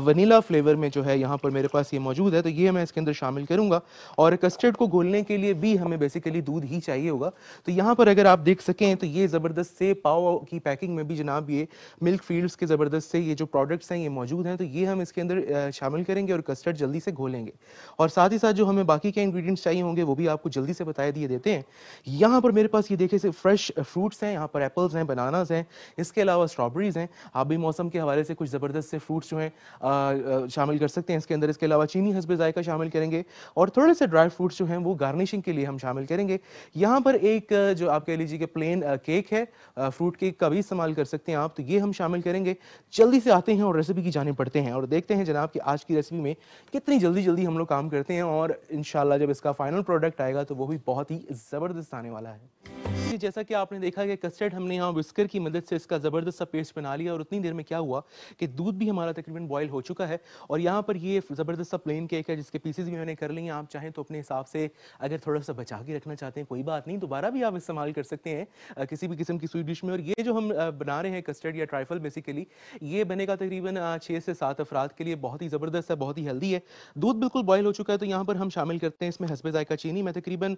ونیلا فلیور میں جو ہے یہاں پر میرے پاس یہ موجود ہے, تو یہ میں اس کے اندر شامل کروں گا. اور کسٹرڈ کو گھولنے کے لیے بھی ہمیں بیسیکلی دودھ ہی چاہیے ہوگا. تو یہاں پر اگر آپ دیکھ سکیں تو یہ زبردست سے پاؤ کی پیکنگ میں بھی جناب یہ ملک فیلڈز کے زبردست سے یہ جو پروڈکٹس ہیں یہ موجود ہیں. تو یہ ہم اس کے اندر شامل کریں گے اور کسٹرڈ جلدی سے گھولیں گے. اور ساتھ ہی ساتھ جو ہمیں باقی کے انگریڈینٹس چاہیے ہوں گے وہ بھی آپ کو جلدی سے بتا دیے دیتے ہیں. یہاں پر میرے پاس یہ دیکھیں سے فریش فروٹس ہیں, یہاں پر ایپلز ہیں, بناناز ہیں, اس کے علاوہ اسٹرابریز ہیں. آپ بھی موسم کے حوالے سے کچھ زبردست سے فروٹس جو ہیں شامل کر سکتے ہیں اس کے اندر. اس کے علاوہ چینی حسب ذائقہ شامل کریں گے, اور تھوڑے سے ڈرائی فروٹس جو ہیں وہ گارنشنگ کے لیے ہم شامل کریں گے. یہاں پر ایک جو آپ کہہ لیجیے کہ پلین کیک ہے, فروٹ کیک کا بھی استعمال کر سکتے ہیں آپ, تو یہ ہم شامل کریں گے. جلدی سے آتے ہیں اور ریسیپی کی جانب پڑھتے ہیں اور دیکھتے ہیں جناب کہ آج کی ریسیپی میں کتنی جلدی ہم لوگ کام کرتے ہیں, اور انشاءاللہ جب اس کا فائنل پروڈکٹ آئے گا تو وہ بھی بہت ہی زبردست آنے والا ہے. جیسا کہ آپ نے دیکھا کہ کسٹرڈ ہم نے یہاں وسکر کی مدد سے اس کا زبردست سا پیسٹ بنا لیا, اور اتنی دیر میں کیا ہوا کہ دودھ بھی ہمارا تقریباً بوائل ہو چکا ہے. اور یہاں پر یہ زبردست سا پلین کیک ہے جس کے پیسز بھی میں نے کر لی ہیں. آپ چاہیں تو اپنے حساب سے اگر تھوڑا سا بچا کے رکھنا چاہتے ہیں کوئی بات نہیں, دوبارہ بھی آپ استعمال کر سکتے ہیں کسی بھی قسم کی سویٹ ڈش میں. اور یہ جو ہم بنا رہے ہیں کسٹرڈ یا ٹرائفل بیسیکلی یہ بنے گا تقریباً 6 سے 7 افراد کے لیے. بہت ہی زبردست ہے, بہت ہی ہیلدی ہے. دودھ بالکل بوائل ہو چکا ہے, تو یہاں پر ہم شامل کرتے ہیں اس میں حسب ذائقہ چینی. میں تقریباً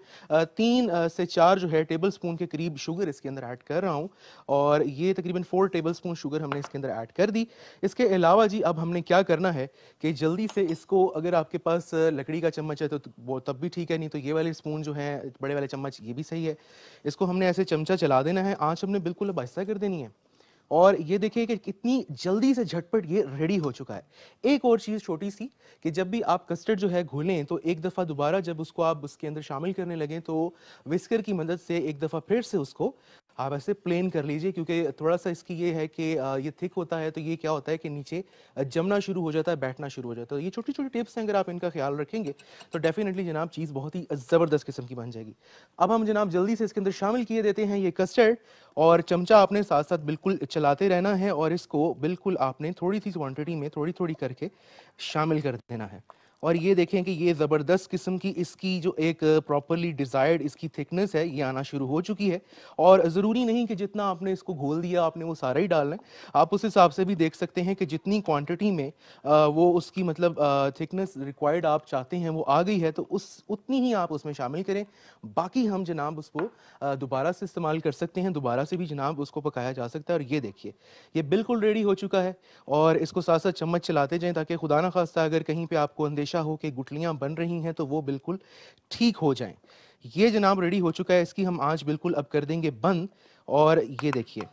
3 سے 4 جو ہے ٹیبل سپون کے قریب شوگر اس کے اندر ایڈ کر رہا ہوں, اور یہ تقریباً 4 ٹیبل سپون شوگر ہم نے اس کے اندر ایڈ کر دی. اس کے علاوہ جی اب ہم نے کیا کرنا ہے کہ جلدی سے اس کو, اگر آپ کے پاس لکڑی کا چمچ ہے تو وہ تب بھی ٹھیک ہے, نہیں تو یہ والے سپون جو ہیں بڑے والے چمچ یہ بھی صحیح ہے. اس کو ہم نے ایسے چمچہ چلا دینا ہے, آنچ ہم نے بالکل اب آہستہ کر دینی ہے, اور یہ دیکھیں کہ کتنی جلدی سے جھٹپٹ یہ ریڈی ہو چکا ہے. ایک اور چیز چھوٹی سی کہ جب بھی آپ کسٹرڈ جو ہے گھولیں تو ایک دفعہ دوبارہ جب اس کو آپ اس کے اندر شامل کرنے لگیں تو وسکر کی مدد سے ایک دفعہ پھر سے اس کو آپ ایسے پلین کر لیجئے, کیونکہ تھوڑا سا اس کی یہ ہے کہ یہ تھک ہوتا ہے تو یہ کیا ہوتا ہے کہ نیچے جمنا شروع ہو جاتا ہے, بیٹھنا شروع ہو جاتا ہے. یہ چھوٹی چھوٹی ٹپس ہیں, اگر آپ ان کا خیال رکھیں گے تو ڈیفینیٹلی جناب چیز بہت ہی زبردست قسم کی بن جائے گی. اب ہم جناب جلدی سے اس کے اندر شامل کیے دیتے ہیں یہ کسٹرڈ, اور چمچہ آپ نے ساتھ ساتھ بالکل چلاتے رہنا ہے اور اس کو بالکل آپ نے تھوڑی سی کوانٹٹی میں تھوڑی تھوڑی کر کے شامل کر دینا ہے. اور یہ دیکھیں کہ یہ زبردست قسم کی اس کی جو ایک پراپرلی ڈیزائرڈ اس کی تھکنس ہے یہ آنا شروع ہو چکی ہے. اور ضروری نہیں کہ جتنا آپ نے اس کو گھول دیا آپ نے وہ سارا ہی ڈالنا ہے, آپ اس حساب سے بھی دیکھ سکتے ہیں کہ جتنی کوانٹٹی میں وہ اس کی مطلب تھکنس ریکوائرڈ آپ چاہتے ہیں وہ آ گئی ہے تو اتنی ہی آپ اس میں شامل کریں. باقی ہم جناب اس کو دوبارہ سے استعمال کر سکتے ہیں, دوبارہ سے بھی جناب اس کو پکایا جا سکتا ہے. اور یہ دیکھیے یہ بالکل ریڈی ہو چکا ہے, اور اس کو ساتھ ساتھ چمچ چلاتے جائیں تاکہ خدا نخواستہ اگر کہیں پہ آپ کو اندیشہ ہو کہ گٹلیاں بن رہی ہیں تو وہ بالکل ٹھیک ہو جائیں. یہ جناب ریڈی ہو چکا ہے, اس کی ہم آنچ بالکل اب کر دیں گے بند, اور یہ دیکھیے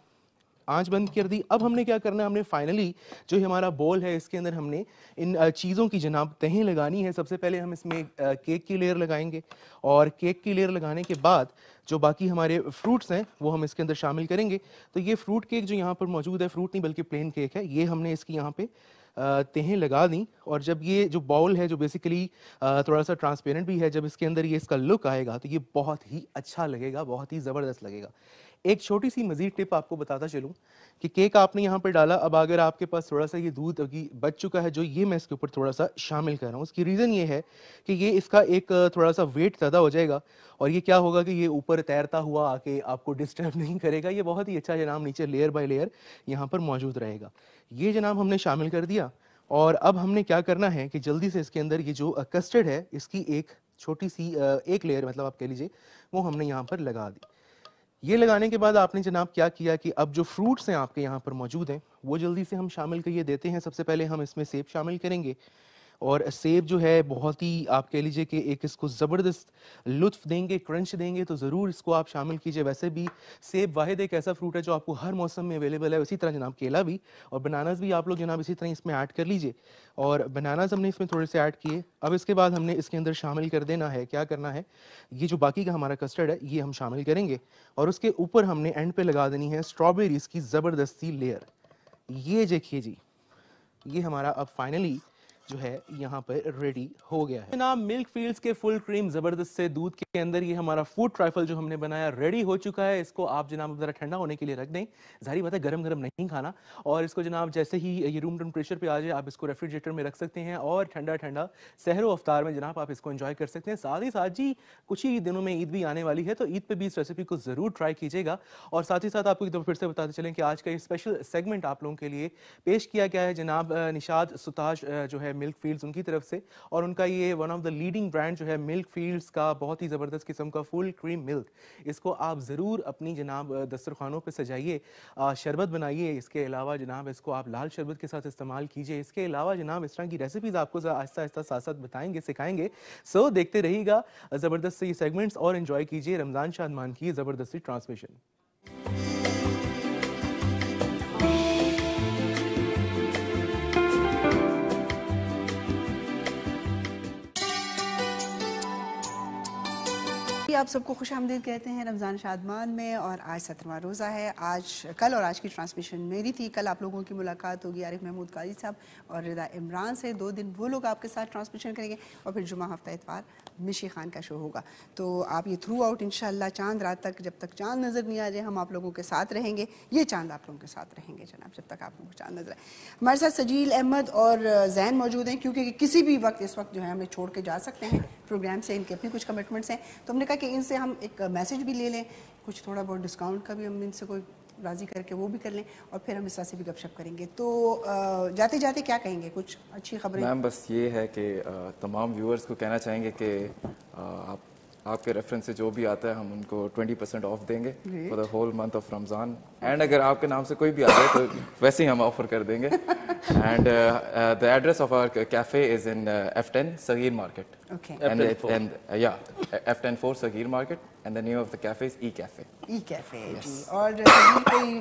آنچ بند کر دی. اب ہم نے کیا کرنا ہے, ہم نے فائنلی جو ہمارا بول ہے اس کے اندر ہم نے ان چیزوں کی جناب تہیں لگانی ہے. سب سے پہلے ہم اس میں کیک کی لیئر لگائیں گے, اور کیک کی لیئر لگانے کے بعد جو باقی ہمارے فروٹس ہیں وہ ہم اس کے اندر شامل کریں گے. تو یہ فروٹ کیک جو یہاں پر موجود ہے, فروٹ نہیں بلکہ پلین کیک ہے, یہ ہم نے اس کی یہاں پہ تہیں لگا دیں. اور جب یہ جو باؤل ہے جو بیسیکلی تھوڑا سا ٹرانسپیرنٹ بھی ہے, جب اس کے اندر یہ اس کا لک آئے گا تو یہ بہت ہی اچھا لگے گا, بہت ہی زبردست لگے گا. ایک چھوٹی سی مزید ٹپ آپ کو بتاتا چلوں کہ کیک آپ نے یہاں پہ ڈالا, اب اگر آپ کے پاس تھوڑا سا یہ دودھ بچ چکا ہے جو یہ میں اس کے اوپر تھوڑا سا شامل کر رہا ہوں, اس کی ریزن یہ ہے کہ یہ اس کا ایک تھوڑا سا ویٹ زیادہ ہو جائے گا, اور یہ کیا ہوگا کہ یہ اوپر تیرتا ہوا آ کے آپ کو ڈسٹرب نہیں کرے گا. یہ بہت ہی اچھا جناب نیچے لیئر بائی لیئر یہاں پر موجود رہے گا. یہ جناب ہم نے شامل کر دیا, اور اب ہم نے کیا کرنا ہے کہ جلدی سے اس کے اندر یہ جو کسٹرڈ ہے اس کی ایک چھوٹی سی ایک لیئر مطلب آپ کہہ لیجئے وہ ہم نے یہاں پر لگا دی. یہ لگانے کے بعد آپ نے جناب کیا کیا کہ اب جو فروٹس ہیں آپ کے یہاں پر موجود ہیں وہ جلدی سے ہم شامل کریے دیتے ہیں. سب سے پہلے ہم اس میں سیب شامل کریں گے, اور سیب جو ہے بہت ہی آپ کہہ لیجئے کہ ایک اس کو زبردست لطف دیں گے, کرنچ دیں گے, تو ضرور اس کو آپ شامل کیجئے. ویسے بھی سیب واحد ایک ایسا فروٹ ہے جو آپ کو ہر موسم میں اویلیبل ہے, اسی طرح جناب کیلا بھی, اور بناناز بھی آپ لوگ جناب اسی طرح اس میں ایڈ کر لیجئے. اور بناناز ہم نے اس میں تھوڑے سے ایڈ کیے. اب اس کے بعد ہم نے اس کے اندر شامل کر دینا ہے, کیا کرنا ہے, یہ جو باقی کا ہمارا کسٹرڈ ہے یہ ہم شامل کریں گے, اور اس کے اوپر ہم نے اینڈ پہ لگا دینی ہے اسٹرابیریز کی زبردستی لیئر. یہ دیکھیے جی یہ ہمارا اب فائنلی جو ہے یہاں پر ریڈی ہو گیا ہے جناب. ملک فیلڈز کے فل کریم زبردست سے دودھ کے اندر یہ ہمارا فوڈ ٹرائفل جو ہم نے بنایا ریڈی ہو چکا ہے. اس کو آپ جناب ذرا ٹھنڈا ہونے کے لیے رکھ دیں, ظاہری بات ہے گرم گرم نہیں کھانا, اور اس کو جناب جیسے ہی یہ روم ٹیمپریچر پہ آ جائے آپ اس کو ریفریجریٹر میں رکھ سکتے ہیں, اور ٹھنڈا ٹھنڈا سحر و افطار میں جناب آپ اس کو انجوائے کر سکتے ہیں. ساتھ ہی ساتھ جی کچھ ہی دنوں میں عید بھی آنے والی ہے, تو عید پہ بھی اس ریسیپی کو ضرور ٹرائی کیجیے گا. اور ساتھ ہی ساتھ آپ کو ایک دفعہ پھر سے بتاتے چلیں کہ آج کا یہ اسپیشل سیگمنٹ آپ لوگوں کے لیے پیش کیا گیا ہے جناب نشاد سوتاج جو ہے ملک فیلڈز ان کی طرف سے, اور ان کا یہ one of the leading brand جو ہے ملک فیلڈز کا بہت ہی زبردست قسم کا فل کریم ملک. اس کو آپ ضرور اپنی جناب دسترخوانوں پہ سجائیے, شربت بنائیے. اس کے علاوہ جناب اس کو آپ لال شربت کے ساتھ استعمال کیجیے. اس کے علاوہ جناب اس طرح کی ریسیپیز آپ کو آہستہ آہستہ ساتھ ساتھ بتائیں گے, سکھائیں گے. سو دیکھتے رہیے گا زبردست سے یہ سیگمنٹس اور انجوائے کیجیے رمضان شادمان کی زبردستی ٹرانسمیشن. آپ سب کو خوش آمدید کہتے ہیں رمضان شادمان میں, اور آج 17واں روزہ ہے. کل اور آج کی ٹرانسمیشن میری تھی. کل آپ لوگوں کی ملاقات ہوگی عارف محمود قاضی صاحب اور رضا عمران سے. 2 دن وہ لوگ آپ کے ساتھ ٹرانسمیشن کریں گے, اور پھر جمعہ ہفتہ اتوار مشی خان کا شو ہوگا. تو آپ یہ تھرو آؤٹ انشاءاللہ چاند رات تک, جب تک چاند نظر نہیں آ جائے ہم آپ لوگوں کے ساتھ رہیں گے. یہ چاند آپ لوگوں کے ساتھ رہیں گے جناب جب تک آپ لوگوں کو چاند نظر آئے. ہمارے ساتھ سجیل احمد اور زین موجود ہیں, کیونکہ کسی بھی وقت اس وقت جو ہے ہمیں چھوڑ کے جا سکتے ہیں پروگرام سے. ان کے اپنی کچھ کمٹمنٹس ہیں, تو ہم نے کہا کہ ان سے ہم ایک میسج بھی لے لیں, کچھ تھوڑا بہت ڈسکاؤنٹ کا بھی ہم ان سے کوئی راضی کر کے وہ بھی کر لیں, اور پھر ہم اس طرح سے بھی گپ شپ کریں گے. تو جاتے جاتے کیا کہیں گے, کچھ اچھی خبریں؟ میم بس یہ ہے کہ تمام ویورز کو کہنا چاہیں گے کہ آپ کے ریفرنس سے جو بھی آتا ہے ہم ان کو 20% آف دیں گے for the whole month of Ramzan. And اگر آپ کے نام سے کوئی بھی آ جائے تو ویسے ہی ہم آفر کر دیں گے. And the address of our cafe is in F10 Saghir market. F10 4 Saghir market, and the name of the cafe is E cafe. E cafe جی. اور کوئی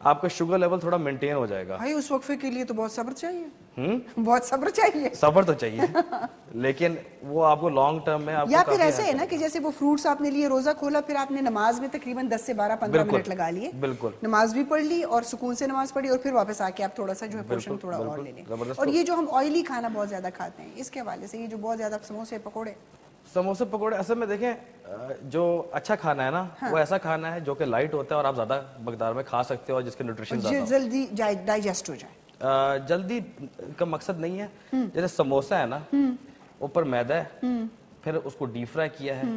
آپ کا شوگر لیول تھوڑا مینٹین ہو جائے گا. بھائی اس وقفے کے لیے تو بہت صبر چاہیے. بہت صبر چاہیے. صبر تو چاہیے لیکن وہ آپ کو لانگ ٹرم میں آپ کو یا پھر ایسے ہے نا کہ جیسے وہ فروٹس آپ نے لیے, روزہ کھولا, پھر آپ نے نماز میں تقریباً 10 سے 12-15 منٹ لگا لیے, بالکل نماز بھی پڑھ لی اور سکون سے نماز پڑھی, اور پھر واپس آ کے آپ تھوڑا سا جو ہے پورشن تھوڑا اور لے لیں. اور یہ جو ہم آئلی کھانا بہت زیادہ کھاتے ہیں اس کے حوالے سے, یہ جو بہت زیادہ سموسے پکوڑے اصل میں دیکھیں جو اچھا کھانا ہے نا وہ ایسا کھانا ہے جو کہ لائٹ ہوتا ہے اور آپ زیادہ مقدار میں کھا سکتے ہو اور جس کے نیوٹریشن زیادہ جلدی ڈائجسٹ ہو جائے. جلدی کا مقصد نہیں ہے. جیسے سموسا ہے نا, اوپر میدا ہے, پھر اس کو ڈیپ فرائی کیا ہے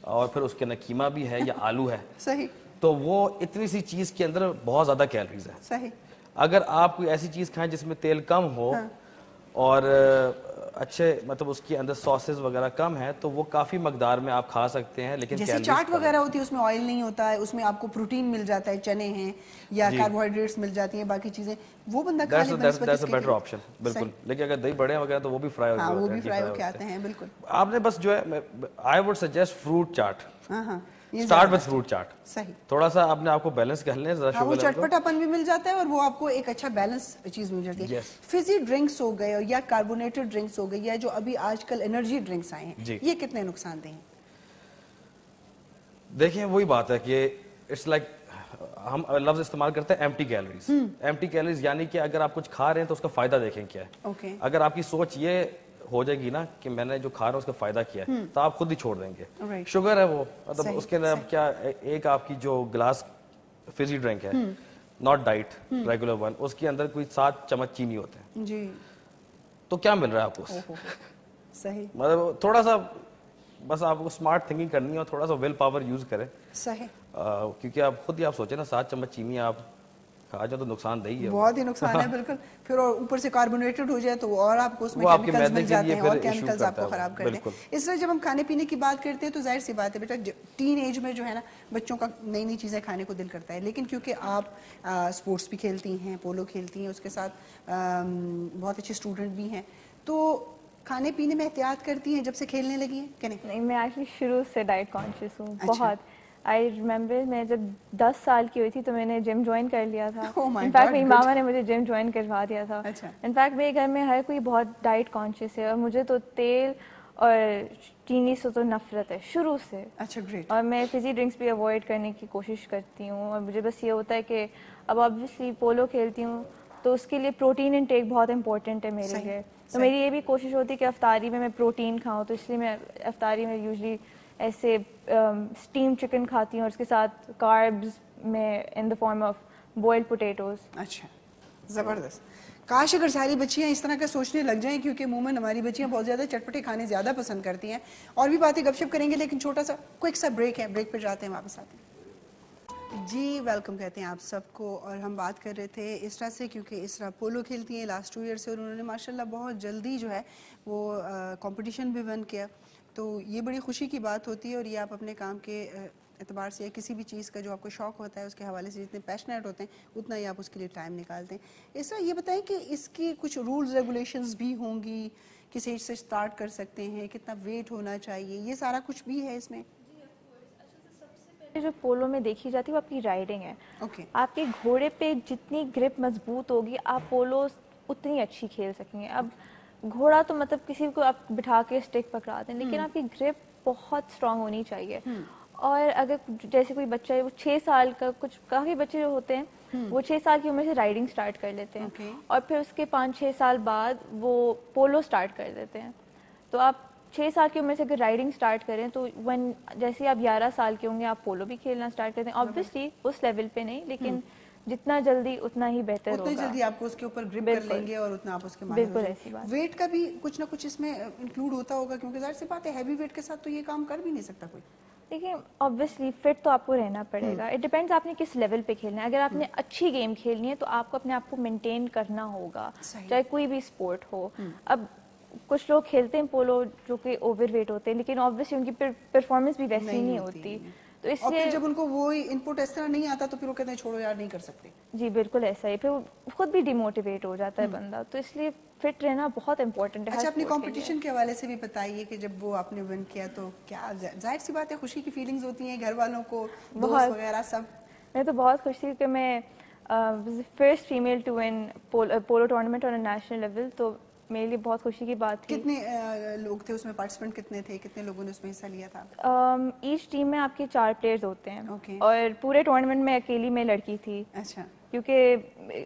اور پھر اس کے اندر قیمہ بھی ہے یا آلو ہے, صحیح, تو وہ اتنی سی چیز کے اندر بہت زیادہ کیلریز ہے. صحیح. اگر آپ کوئی ایسی چیز کھائیں جس میں تیل کم ہو اور اچھے مطلب اس کے اندر ساسز وغیرہ کم ہے تو وہ کافی مقدار میں آپ کھا سکتے ہیں. لیکن جیسے چاٹ وغیرہ ہوتی ہے اس میں آئل نہیں ہوتا ہے, اس میں آپ کو پروٹین مل جاتا ہے, چنے ہیں یا کاربوہائیڈریٹس مل جاتی ہیں, باقی چیزیں وہ بندہ کھا لے. دیٹس اے بیٹر آپشن, بالکل. لیکن اگر دہی بڑے وغیرہ تو وہ بھی فرائی ہو, وہ بھی فرائی ہو کے آتے ہیں. بالکل. آپ نے بس جو ہے I would suggest fruit chaat, start with fruit chaat. صحیح. تھوڑا سا آپ نے آپ کو بیلنس کر لیں, ذرا وہ چٹپٹا پن بھی مل جاتا ہے اور وہ آپ کو ایک اچھا بیلنس چیز مل جاتی ہے. فزی ڈرنکس ہو گئے یا کاربونیٹڈ ڈرنکس ہو گئی یا جو ابھی آج کل انرجی ڈرنکس آئے ہیں, یہ کتنے نقصان دہ ہیں؟ دیکھیں وہی بات ہے کہ اٹس لائک ہم لفظ استعمال کرتے ہیں ایمٹی کیلریز. ایمٹی کیلریز یعنی کہ اگر آپ کچھ کھا رہے ہیں تو اس کا فائدہ دیکھیں کیا ہے. اگر آپ کی سوچ یہ ہو جائے گی نا کہ میں نے جو کھا رہا ہوں اس کا فائدہ کیا ہے تو آپ خود ہی چھوڑ دیں گے. شوگر ہے وہ مطلب اس کے اندر کیا ایک آپ کی جو گلاس فزی ڈرنک ہے ناٹ ڈائٹ ریگولر ون, اس کے اندر کوئی 7 چمچ چینی ہوتے ہیں جی, تو کیا مل رہا ہے آپ کو؟ صحیح. مطلب تھوڑا سا بس آپ کو اسمارٹ تھنکنگ کرنی ہے اور تھوڑا سا ویل پاور یوز کریں. صحیح. کیونکہ آپ خود ہی آپ سوچیں نا 7 چمچ چینی آپ کھا جائے تو نقصان دہ ہی ہے, بہت ہی نقصان ہے. بالکل. پھر اوپر سے کاربونیٹڈ ہو جائے تو اور آپ کو اس میں کیمیکلز مل جاتے ہیں اور کیمیکلز آپ کو خراب کرتے ہیں. اس طرح جب ہم کھانے پینے کی بات کرتے ہیں تو ظاہر سی بات ہے بیٹا ٹین ایج میں جو ہے نا بچوں کا نئی نئی چیزیں کھانے کو دل کرتا ہے, لیکن کیونکہ آپ اسپورٹس بھی کھیلتی ہیں, پولو کھیلتی ہیں, اس کے ساتھ بہت اچھے اسٹوڈنٹ بھی ہیں, تو کھانے پینے میں احتیاط کرتی ہیں جب سے کھیلنے لگی ہیں کہ نہیں؟ میں ایکچولی شروع سے ڈائٹ کانشیس ہوں بہت. آئی ریمبر میں جب 10 سال کی ہوئی تھی تو میں نے جم جوائن کر لیا تھا. انفیکٹ میری ماما نے مجھے جم جوائن کروا دیا تھا. انفیکٹ میرے گھر میں ہر کوئی بہت ڈائٹ کانشیس ہے اور مجھے تو تیل اور چینی سے تو نفرت ہے شروع سے. اچھا گریٹ. اور میں فزی ڈرنکس بھی اوائڈ کرنے کی کوشش کرتی ہوں, اور مجھے بس یہ ہوتا ہے کہ اب آبویسلی پولو کھیلتی ہوں تو اس کے لیے پروٹین انٹیک بہت امپورٹنٹ ہے میرے لیے. تو میری یہ بھی کوشش ہوتی ہے کہ افطاری میں پروٹین کھاؤں, تو اس لیے میں افطاری میں یوزلی ایسے اسٹیم چکن کھاتی ہوں اور اس کے ساتھ کاربز میں ان the form of boiled potatoes. اچھا زبردست. کاش اگر ساری بچیاں اس طرح کا سوچنے لگ جائیں, کیونکہ عموماً ہماری بچیاں بہت زیادہ چٹپٹے کھانے زیادہ پسند کرتی ہیں. اور بھی باتیں گپ شپ کریں گے, لیکن چھوٹا سا کوئک سا بریک ہے, بریک پہ جاتے ہیں واپس آتے ہیں. جی ویلکم کہتے ہیں آپ سب کو. اور ہم بات کر رہے تھے اسرا سے, کیونکہ اسرا پولو کھیلتی ہیں لاسٹ 2 ایئر سے, اور انہوں نے ماشاءاللہ بہت جلدی جو ہے وہ کمپٹیشن بھی ون کیا. تو یہ بڑی خوشی کی بات ہوتی ہے, اور یہ آپ اپنے کام کے اعتبار سے کسی بھی چیز کا جو آپ کو شوق ہوتا ہے اس کے حوالے سے جتنے پیشنیٹ ہوتے ہیں اتنا ہی آپ اس کے لیے ٹائم نکالتے ہیں. اس طرح یہ بتائیں کہ اس کی کچھ رولز ریگولیشنز بھی ہوں گی, کس ایج سے اسٹارٹ کر سکتے ہیں, کتنا ویٹ ہونا چاہیے, یہ سارا کچھ بھی ہے اس میں؟ جو پولو میں دیکھی جاتی ہے وہ آپ کی رائڈنگ ہے. آپ کے گھوڑے پہ جتنی گرپ مضبوط ہوگی آپ پولو اتنی اچھی کھیل سکیں گے. اب گھوڑا تو مطلب کسی کو آپ بٹھا کے اسٹک پکڑا دیں, لیکن آپ کی گرپ بہت اسٹرانگ ہونی چاہیے. اور اگر جیسے کوئی بچہ ہے وہ 6 سال کا, کچھ کافی بچے جو ہوتے ہیں وہ 6 سال کی عمر سے رائڈنگ سٹارٹ کر لیتے ہیں, اور پھر اس کے 5-6 سال بعد وہ پولو سٹارٹ کر دیتے ہیں. تو آپ 6 سال کی عمر سے اگر رائڈنگ سٹارٹ کریں تو جیسے آپ 11 سال کے ہوں گے آپ پولو بھی کھیلنا سٹارٹ کرتے ہیں. آبویسلی اس لیول پہ نہیں, لیکن جتنا جلدی اتنا ہی بہتر ہوگا. اتنا جلدی آپ کو اس کے اوپر گرپ کر لیں گے اور اتنا آپ اس کے ماہر ہو جائیں گے. ایسی بات. ویٹ کا بھی کچھ نہ کچھ اس میں انکلوڈ ہوتا ہوگا, کیونکہ ظاہر سی بات ہے ہیوی ویٹ کے ساتھ تو یہ کام کر بھی نہیں سکتا کوئی. دیکھیں آبویسلی فٹ تو آپ کو رہنا پڑے گا. اٹ ڈیپینڈس آپ نے کس لیول پہ کھیلنا ہے. اگر آپ نے اچھی گیم کھیلنی ہے تو آپ کو اپنے آپ کو مینٹین کرنا ہوگا, چاہے کوئی بھی اسپورٹ ہو. اب کچھ لوگ کھیلتے ہیں پولو جو کہ اوور ویٹ ہوتے ہیں, لیکن آبویسلی ان کی پرفارمنس بھی ویسی نہیں ہوتی. تو اس لیے جب ان کو وہی ان پٹ اس طرح نہیں آتا تو پھر وہ کہتے ہیں چھوڑو یار نہیں کر سکتے. جی بالکل ایسا ہی, پھر خود بھی ڈیموٹیویٹ ہو جاتا ہے بندہ. تو اس لیے فٹ رہنا بہت امپورٹنٹ ہے. اچھا اپنی کمپٹیشن کے حوالے سے بھی بتائیے کہ جب وہ آپ نے ون کیا تو کیا ظاہر سی بات ہے خوشی کی فیلنگز ہوتی ہیں گھر والوں کو, دوست وغیرہ سب؟ میں تو بہت خوش تھی کہ میں first female to win polo tournament on a national level. تو میرے لیے بہت خوشی کی بات تھی. کتنے لوگ تھے اس میں، پارٹیسپینٹ کتنے تھے، کتنے لوگوں نے اس میں حصہ لیا تھا؟ ایچ ٹیم میں آپ کے 4 پلیئرز ہوتے ہیں اور پورے ٹورنامنٹ میں اکیلی میں لڑکی تھی. اچھا. کیونکہ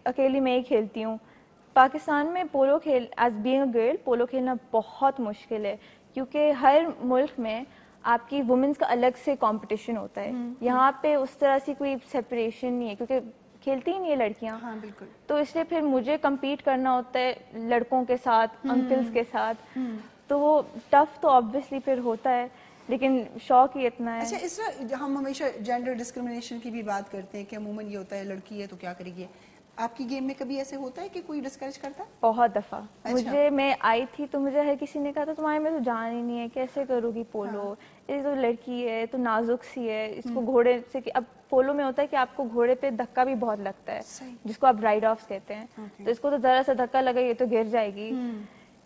اکیلی میں ہی کھیلتی ہوں. پاکستان میں پولو کھیل as being a girl polo کھیلنا بہت مشکل ہے کیونکہ ہر ملک میں آپ کی وومنس کا الگ سے کمپٹیشن ہوتا ہے. یہاں پہ اس طرح سے کوئی سیپریشن نہیں ہے کیونکہ کھیلتی ہی نہیں ہے لڑکیاں. ہاں بالکل. تو اس لیے پھر مجھے کمپیٹ کرنا ہوتا ہے لڑکوں کے ساتھ، انکلز کے ساتھ. تو وہ ٹف تو آبویسلی پھر ہوتا ہے لیکن شوق ہی اتنا ہے. اچھا اس طرح ہم ہمیشہ جینڈر ڈسکرمنیشن کی بھی بات کرتے ہیں کہ عموماً یہ ہوتا ہے لڑکی ہے تو کیا کرے گی. آپ کی گیم میں کبھی ایسے ہوتا ہے کہ کوئی ڈسکریج کرتا ہے؟ بہت دفعہ. میں آئی تھی تو مجھے ہر کسی نے کہا تھا تمہارے میں تو جان ہی نہیں ہے، کیسے کرو گی پولو، یہ تو لڑکی ہے تو نازک سی ہے، اس کو گھوڑے سے. اب پولو میں ہوتا ہے کہ آپ کو گھوڑے پہ دھکا بھی بہت لگتا ہے جس کو آپ رائڈ آفس کہتے ہیں. تو اس کو تو ذرا سا دھکا لگا یہ تو گر جائے گی.